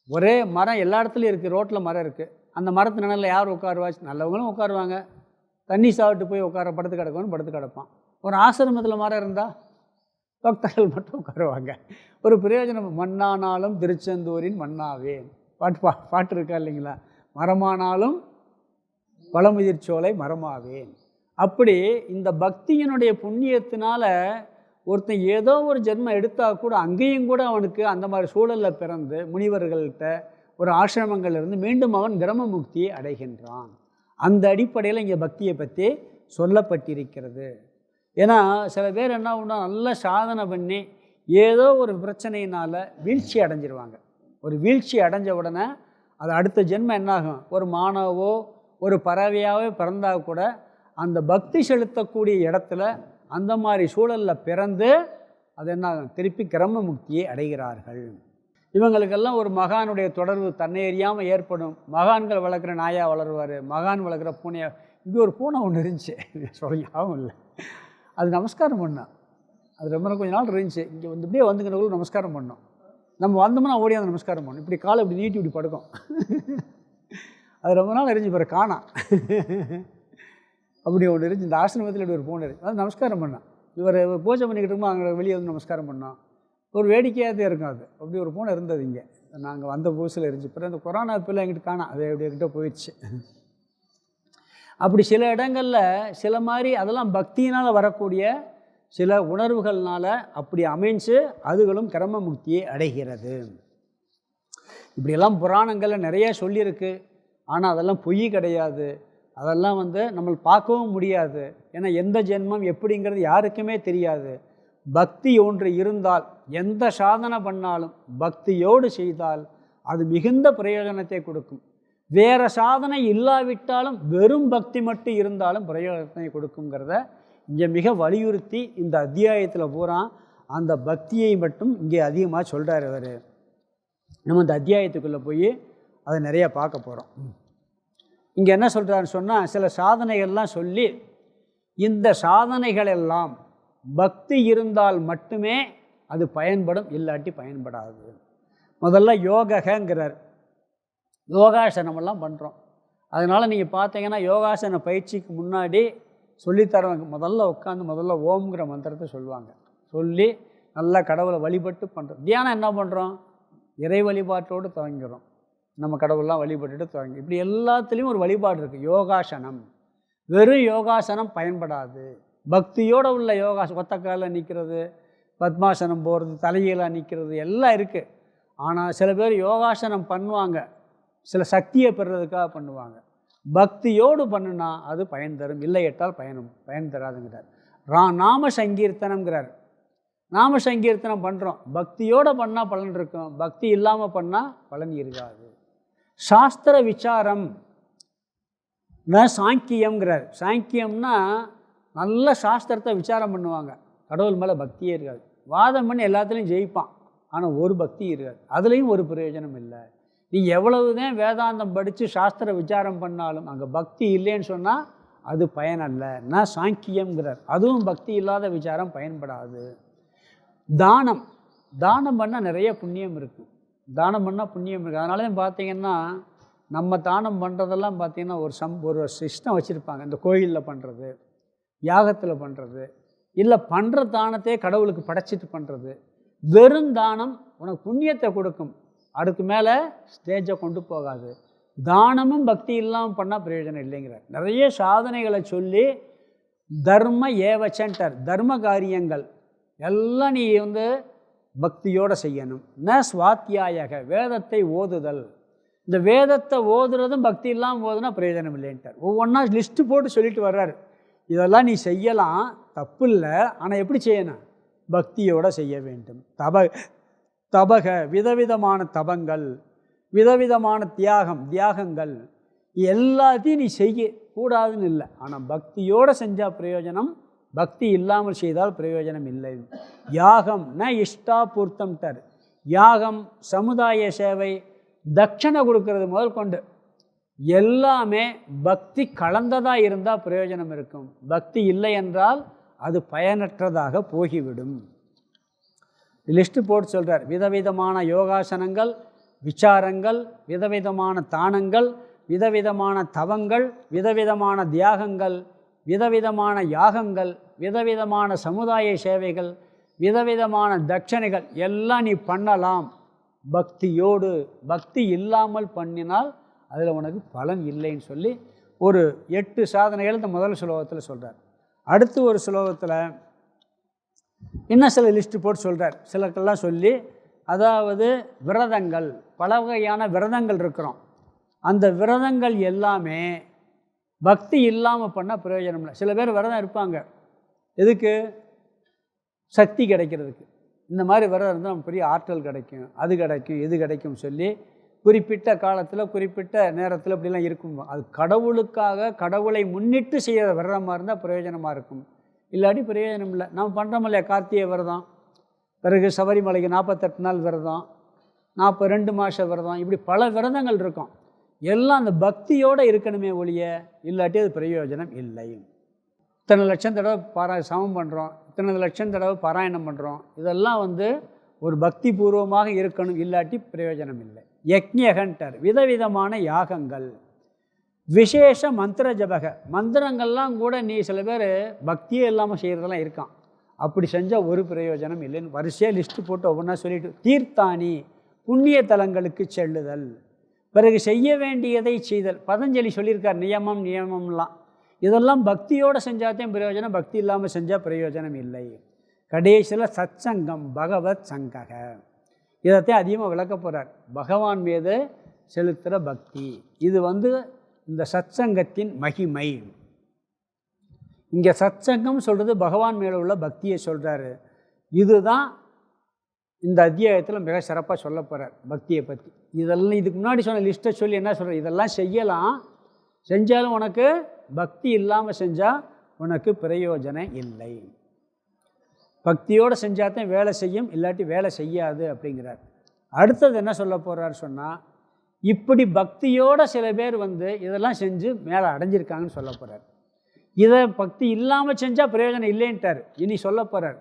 ஒரே மரம் எல்லா இடத்துலையும் இருக்குது, ரோட்டில் மரம் இருக்குது. அந்த மரத்து நிழலில் யார் உட்காருவாச்சு? நல்லவங்களும் உட்காருவாங்க, தண்ணி சாப்பிட்டு போய் உட்கார படுத்து கிடக்கணும், படுத்து கிடப்பான். ஒரு ஆசிரமத்தில் மரம் இருந்தால் பக்தர்கள் மட்டும் உட்காருவாங்க. ஒரு பிரயோஜனம். மண்ணானாலும் திருச்செந்தூரின் மண்ணாவேன் பாட்டு இருக்கா இல்லைங்களா? மரமானாலும் பழமுதிர்ச்சோலை மரமாவேன். அப்படி இந்த பக்தியினுடைய புண்ணியத்தினால ஒருத்தன் ஏதோ ஒரு ஜென்மம் எடுத்தால் கூட அங்கேயும் கூட அவனுக்கு அந்த மாதிரி சூழலில் பிறந்து முனிவர்கள்ட்ட ஒரு ஆசிரமங்கள்லேருந்து மீண்டும் அவன் கிரம முக்தியை அடைகின்றான். அந்த அடிப்படையில் இங்கே பக்தியை பற்றி சொல்லப்பட்டிருக்கிறது. ஏன்னா சில பேர் என்ன பண்ணா, நல்ல சாதனை பண்ணி ஏதோ ஒரு பிரச்சனையினால் வீழ்ச்சி அடைஞ்சிருவாங்க. ஒரு வீழ்ச்சி அடைஞ்ச உடனே அது அடுத்த ஜென்மம் என்னாகும்? ஒரு மானவோ ஒரு பறவையாகவே பிறந்தால் கூட அந்த பக்தி செலுத்தக்கூடிய இடத்துல அந்த மாதிரி சூழலில் பிறந்து அது என்னாகும்? திருப்பி கிரம முக்தியை அடைகிறார்கள். இவங்களுக்கெல்லாம் ஒரு மகானுடைய தொடர்பு தன்னை அறியாமல் ஏற்படும். மகான்கள் வளர்க்குற நாயாக வளருவார், மகான் வளர்க்குற பூனையாக. இங்கே ஒரு பூனை ஒன்று இருந்துச்சு, சொல்ல ஞாபகம் இல்லை. அது நமஸ்காரம் பண்ணோம், அது ரொம்ப கொஞ்ச நாள் இருந்துச்சு. இங்கே வந்து இப்படியே வந்துக்கிறவங்களும் நமஸ்காரம் பண்ணோம். நம்ம வந்தோம்னா ஓடி அந்த நமஸ்காரம் பண்ணோம். இப்படி காலை இப்படி நீட்டி இப்படி படுக்கும். அது ரொம்ப நாள் இருந்துச்சு, பிறகு காணாம். அப்படி ஒன்று இருந்துச்சு. இந்த ஆசிரமத்தில் இப்படி ஒரு பூனை இருக்குது, அது நமஸ்காரம் பண்ணோம். இவர் பூஜை பண்ணிக்கிட்டு இருக்கும்போது அங்கே வெளியே வந்து நமஸ்காரம் பண்ணோம். ஒரு வேடிக்கையாக இருக்கும் அது. அப்படி ஒரு பூனை இருந்தது இங்கே, நாங்கள் வந்த புதுசில் இருந்துச்சு. பிறகு அந்த கொரோனா பிள்ளை எங்கிட்ட காணோம், அது எப்படி எங்கிட்ட போயிடுச்சு. அப்படி சில இடங்களில் சில மாதிரி அதெல்லாம் பக்தியினால் வரக்கூடிய சில உணர்வுகள்னால் அப்படி அமைஞ்சு அதுகளும் கிரம முக்தியை அடைகிறது. இப்படியெல்லாம் புராணங்களில் நிறைய சொல்லியிருக்கு. ஆனால் அதெல்லாம் பொய் கிடையாது. அதெல்லாம் நம்ம பார்க்கவும் முடியாது. ஏன்னா எந்த ஜென்மம் எப்படிங்கிறது யாருக்குமே தெரியாது. பக்தி ஒன்று இருந்தால் எந்த சாதனை பண்ணாலும் பக்தியோடு செய்தால் அது மிகுந்த பிரயோஜனத்தை கொடுக்கும். வேறு சாதனை இல்லாவிட்டாலும் வெறும் பக்தி மட்டும் இருந்தாலும் பிரயோஜனத்தை கொடுக்குங்கிறத இங்கே மிக வலியுறுத்தி இந்த அத்தியாயத்தில் பூரா அந்த பக்தியை மட்டும் இங்கே அதிகமாக சொல்கிறார் இவர். நம்ம இந்த அத்தியாயத்துக்குள்ளே போய் அதை நிறையா பார்க்க போகிறோம். இங்கே என்ன சொல்கிறாருன்னு சொன்னால், சில சாதனைகள்லாம் சொல்லி இந்த சாதனைகளெல்லாம் பக்தி இருந்தால் மட்டுமே அது பயன்படும், இல்லாட்டி பயன்படாது. முதல்ல யோகங்கிறார். யோகாசனமெல்லாம் பண்ணுறோம். அதனால் நீங்கள் பார்த்தீங்கன்னா யோகாசன பயிற்சிக்கு முன்னாடி சொல்லித்தரவங்க முதல்ல உட்காந்து முதல்ல ஓம்ங்கிற மந்திரத்தை சொல்லுவாங்க. சொல்லி நல்லா கடவுளை வழிபட்டு பண்ணுறோம். தியானம் என்ன பண்ணுறோம்? இறை வழிபாட்டோடு துவங்கிறோம். நம்ம கடவுள்லாம் வழிபட்டுட்டு துவங்கி இப்படி எல்லாத்துலேயும் ஒரு வழிபாடு இருக்குது. யோகாசனம் வெறும் யோகாசனம் பயன்படாது. பக்தியோடு உள்ள யோகாசனம், ஒத்த காலில் நிற்கிறது, பத்மாசனம் போகிறது, தலைகீழாக நிற்கிறது எல்லாம் இருக்குது. ஆனால் சில பேர் யோகாசனம் பண்ணுவாங்க, சில சக்தியை பெறுறதுக்காக பண்ணுவாங்க. பக்தியோடு பண்ணுனா அது பயன் தரும், இல்லையெட்டால் பயன் தராதுங்கிறார். நாம சங்கீர்த்தனம்ங்கிறார். நாம சங்கீர்த்தனம் பண்ணுறோம், பக்தியோடு பண்ணால் பலன் இருக்கும், பக்தி இல்லாமல் பண்ணால் பலன் இருக்காது. சாஸ்திர விசாரம் சாங்கியம்ங்கிறார். சாங்கியம்னா நல்ல சாஸ்திரத்தை விசாரம் பண்ணுவாங்க. கடவுள் மேலே பக்தியே இருக்காது, வாதம் பண்ணி எல்லாத்துலேயும் ஜெயிப்பான். ஆனால் ஒரு பக்தி இருக்காது, அதுலேயும் ஒரு பிரயோஜனம் இல்லை. நீ எவ்வளவு தான் வேதாந்தம் படித்து சாஸ்திர விசாரம் பண்ணாலும் அங்கே பக்தி இல்லைன்னு சொன்னால் அது பயனல்ல. நான் சாங்கியம்ங்கிறார், அதுவும் பக்தி இல்லாத விசாரம் பயன்படாது. தானம், தானம் பண்ணால் நிறைய புண்ணியம் இருக்குது, தானம் பண்ணால் புண்ணியம் இருக்குது. அதனால தான் பார்த்தீங்கன்னா நம்ம தானம் பண்ணுறதெல்லாம் பார்த்திங்கன்னா ஒரு சிஸ்டம் வச்சுருப்பாங்க. இந்த கோயிலில் பண்ணுறது, யாகத்தில் பண்ணுறது, இல்லை பண்ணுற தானத்தையே கடவுளுக்கு படைச்சிட்டு பண்ணுறது. வெறும் தானம் உனக்கு புண்ணியத்தை கொடுக்கும், அதுக்கு மேலே ஸ்டேஜை கொண்டு போகாது. தானமும் பக்தி இல்லாமல் பண்ணால் பிரயோஜனம் இல்லைங்கிறார். நிறைய சாதனைகளை சொல்லி தர்ம ஏவச்சன்ட்டார். தர்ம காரியங்கள் எல்லாம் நீ பக்தியோடு செய்யணும். ந ஸ்வாத்தியாயக, வேதத்தை ஓதுதல். இந்த வேதத்தை ஓதுறதும் பக்தி இல்லாமல் ஓதுனா பிரயோஜனம் இல்லைன்ட்டார். ஒவ்வொன்றா லிஸ்ட்டு போட்டு சொல்லிட்டு வர்றாரு. இதெல்லாம் நீ செய்யலாம், தப்பு இல்லை, ஆனால் எப்படி செய்யணும்? பக்தியோடு செய்ய வேண்டும். தபக, விதவிதமான தபங்கள், விதவிதமான தியாகங்கள் எல்லாத்தையும் நீ செய்ய கூடாதுன்னு இல்லை, ஆனால் பக்தியோடு செஞ்சால் பிரயோஜனம், பக்தி இல்லாமல் செய்தால் பிரயோஜனம் இல்லை. யாகம் ந இஷ்டா பூர்த்தம்ட்டார். யாகம், சமுதாய சேவை, தட்சணை கொடுக்கறது முதல் கொண்டு எல்லாமே பக்தி கலந்ததாக இருந்தால் பிரயோஜனம் இருக்கும். பக்தி இல்லை என்றால் அது பயனற்றதாக போகிவிடும். லிஸ்ட்டு போட்டு சொல்கிறார். விதவிதமான யோகாசனங்கள், விசாரங்கள், விதவிதமான தானங்கள், விதவிதமான தவங்கள், விதவிதமான தியாகங்கள், விதவிதமான யாகங்கள், விதவிதமான சமுதாய சேவைகள், விதவிதமான தட்சணைகள் எல்லாம் நீ பண்ணலாம் பக்தியோடு. பக்தி இல்லாமல் பண்ணினால் அதில் உனக்கு பலன் இல்லைன்னு சொல்லி ஒரு 8 சாதனைகள் இந்த முதல் ஸ்லோகத்தில் சொல்கிறார். அடுத்து ஒரு ஸ்லோகத்தில் இன்னும் சில லிஸ்ட்டு போட்டு சொல்கிறார். சிலருக்கெல்லாம் சொல்லி, அதாவது விரதங்கள், பல வகையான விரதங்கள் இருக்கிறோம். அந்த விரதங்கள் எல்லாமே பக்தி இல்லாமல் பண்ணால் பிரயோஜனம் இல்லை. சில பேர் விரதம் இருப்பாங்க, எதுக்கு? சக்தி கிடைக்கிறதுக்கு. இந்த மாதிரி விரதம் இருந்தால் நமக்கு பெரிய ஆற்றல் கிடைக்கும், அது கிடைக்கும், இது கிடைக்கும் சொல்லி குறிப்பிட்ட காலத்தில் குறிப்பிட்ட நேரத்தில் இப்படிலாம் இருக்கும். அது கடவுளுக்காக, கடவுளை முன்னிட்டு செய்கிற விரதமாக இருந்தால் பிரயோஜனமாக இருக்கும், இல்லாட்டி பிரயோஜனம் இல்லை. நம்ம பண்ணுறோம் இல்லையா, கார்த்திகை விரதம், பிறகு சபரிமலைக்கு 48 நாள் விரதம், 42 மாத விரதம், இப்படி பல விரதங்கள் இருக்கும். எல்லாம் அந்த பக்தியோடு இருக்கணுமே ஒழிய, இல்லாட்டி அது பிரயோஜனம் இல்லை. இத்தனை லட்சம் தடவை சமம் பண்ணுறோம், இத்தனை லட்சம் தடவை பாராயணம் பண்ணுறோம், இதெல்லாம் ஒரு பக்தி பூர்வமாக இருக்கணும், இல்லாட்டி பிரயோஜனம் இல்லை. யக்ஞகன்ட்டார். விதவிதமான யாகங்கள், விசேஷ மந்திர ஜபக, மந்திரங்கள்லாம் கூட நீ சில பேர் பக்தியே இல்லாமல் செய்கிறதெல்லாம் இருக்கான், அப்படி செஞ்சால் ஒரு பிரயோஜனம் இல்லைன்னு வரிசையாக லிஸ்ட்டு போட்டு ஒவ்வொன்றா சொல்லிட்டு. தீர்த்தானி, புண்ணிய தலங்களுக்கு செல்லுதல், பிறகு செய்ய வேண்டியதை செய்தல். பதஞ்சலி சொல்லியிருக்கார், நியமம்லாம். இதெல்லாம் பக்தியோடு செஞ்சாதான் பிரயோஜனம், பக்தி இல்லாமல் செஞ்சால் பிரயோஜனம் இல்லை. கடைசியில் சத்சங்கம், பகவத் சங்கக, இதைத்தான் அதிகமாக விளக்க போகிறார். பகவான் மீது செலுத்துகிற பக்தி, இது இந்த சத்சங்கத்தின் மகிமை. இங்கே சத்சங்கம் சொல்கிறது பகவான் மேலே உள்ள பக்தியை சொல்கிறாரு. இதுதான் இந்த அத்தியாயத்தில் மிக சிறப்பாக சொல்ல போகிறார் பக்தியை பற்றி. இதெல்லாம் இதுக்கு முன்னாடி சொன்ன லிஸ்ட்டை சொல்லி என்ன சொல்கிறார், இதெல்லாம் செய்யலாம், செஞ்சாலும் உனக்கு பக்தி இல்லாமல் செஞ்சால் உனக்கு பிரயோஜனம் இல்லை. பக்தியோடு செஞ்சால் தான் வேலை செய்யும், இல்லாட்டி வேலை செய்யாது அப்படிங்கிறார். அடுத்தது என்ன சொல்ல போகிறார் சொன்னால், இப்படி பக்தியோடு சில பேர் இதெல்லாம் செஞ்சு மேலே அடைஞ்சிருக்காங்கன்னு சொல்ல போகிறார். இதை பக்தி இல்லாமல் செஞ்சால் பிரயோஜனம் இல்லைன்ட்டார். இனி சொல்ல போகிறார்,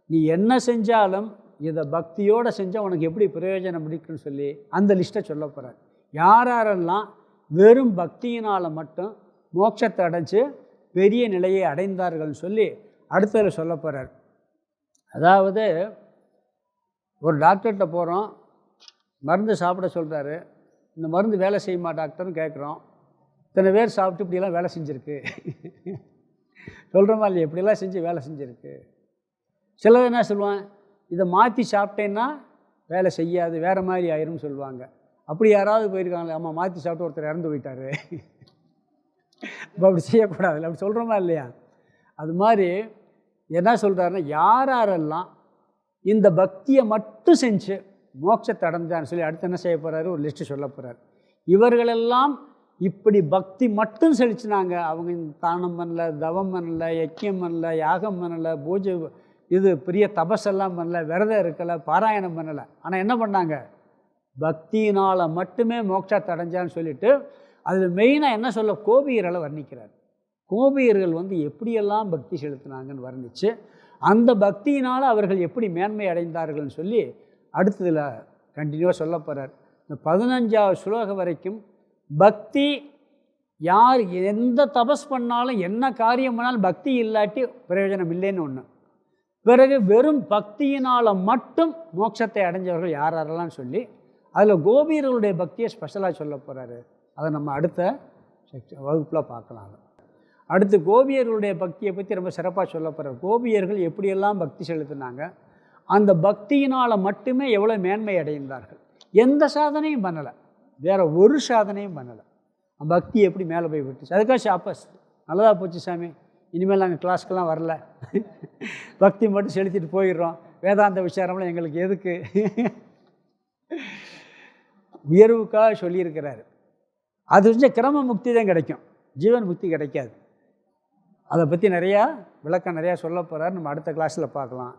நீ என்ன செஞ்சாலும் இதை பக்தியோடு செஞ்சால் உனக்கு எப்படி பிரயோஜனம் பிடிக்குன்னு சொல்லி அந்த லிஸ்ட்டை சொல்ல போகிறார். யாரெல்லாம் வெறும் பக்தியினால் மட்டும் மோட்சத்தை அடைஞ்சு பெரிய நிலையை அடைந்தார்கள்னு சொல்லி அடுத்ததில் சொல்ல போகிறார். அதாவது ஒரு டாக்டர்கிட்ட போகிறோம், மருந்து சாப்பிட சொல்கிறாரு. இந்த மருந்து வேலை செய்யுமா டாக்டர்னு கேட்குறோம். இத்தனை பேர் சாப்பிட்டு இப்படியெல்லாம் வேலை செஞ்சுருக்கு சொல்கிறோமா இல்லையா, இப்படியெல்லாம் செஞ்சு வேலை செஞ்சுருக்கு. சிலர் என்ன சொல்லுவான், இதை மாற்றி சாப்பிட்டேன்னா வேலை செய்யாது, வேறு மாதிரி ஆயிரும்னு சொல்லுவாங்க. அப்படி யாராவது போயிருக்காங்களே, ஆமாம் மாற்றி சாப்பிட்டு ஒருத்தர் இறந்து போயிட்டார், இப்போ அப்படி செய்யக்கூடாது, அப்படி சொல்கிறோமா இல்லையா. அது மாதிரி என்ன சொல்கிறாருன்னா, யாரெல்லாம் இந்த பக்தியை மட்டும் செஞ்சு மோட்சத்தை அடைஞ்சான்னு சொல்லி அடுத்து என்ன செய்ய போகிறாரு, ஒரு லிஸ்ட்டு சொல்ல போகிறார். இவர்களெல்லாம் இப்படி பக்தி மட்டும் செலுத்தினாங்க, அவங்க தானம் பண்ணல, தவம் பண்ணல, யக்கியம் பண்ணல, யாகம் பண்ணல, பூஜை இது பெரிய தபஸெல்லாம் பண்ணல, விரதம் இருக்கலை, பாராயணம் பண்ணலை. ஆனால் என்ன பண்ணாங்க? பக்தியினால் மட்டுமே மோட்சத்தை அடைஞ்சான்னு சொல்லிட்டு அதில் மெயினாக என்ன சொல்ல, கோபியர்களை வர்ணிக்கிறார். கோபியர்கள் எப்படியெல்லாம் பக்தி செலுத்தினாங்கன்னு வர்ணித்து அந்த பக்தியினால் அவர்கள் எப்படி மேன்மை அடைந்தார்கள்னு சொல்லி அடுத்ததில் கண்டினியூவாக சொல்ல போகிறார். இந்த 15வது ஸ்லோகம் வரைக்கும் பக்தி யார் எந்த தபஸ் பண்ணாலும் என்ன காரியம் பண்ணாலும் பக்தி இல்லாட்டி பிரயோஜனம் இல்லைன்னு ஒன்று. பிறகு வெறும் பக்தியினால் மட்டும் மோட்சத்தை அடைஞ்சவர்கள் யார் யாரெல்லாம் சொல்லி அதில் கோபியர்களுடைய பக்தியை ஸ்பெஷலாக சொல்ல போகிறாரு. அதை நம்ம அடுத்த வகுப்பில் பார்க்கலாம். அடுத்து கோபியர்களுடைய பக்தியை பற்றி ரொம்ப சிறப்பாக சொல்ல போகிறார். கோபியர்கள் எப்படியெல்லாம் பக்தி செலுத்தினாங்க, அந்த பக்தியினால் மட்டுமே எவ்வளோ மேன்மை அடைந்தார்கள், எந்த சாதனையும் பண்ணலை, வேறு ஒரு சாதனையும் பண்ணலை. பக்தி எப்படி மேலே போய் விட்டுச்சு. அதுக்காக ஷாப்பஸ் நல்லதாக போச்சு சாமி, இனிமேல் நாங்கள் கிளாஸ்க்கெல்லாம் வரல, பக்தி மட்டும் செலுத்திட்டு போயிடுறோம், வேதாந்த விசாரம்லாம் எங்களுக்கு எதுக்கு, உயர்வுக்காக சொல்லியிருக்கிறாரு. அது கிரம முக்தி தான் கிடைக்கும், ஜீவன் முக்தி கிடைக்காது. அதை பற்றி நிறையா விளக்கம் நிறையா சொல்ல போகிறார். நம்ம அடுத்த கிளாஸில் பார்க்கலாம்.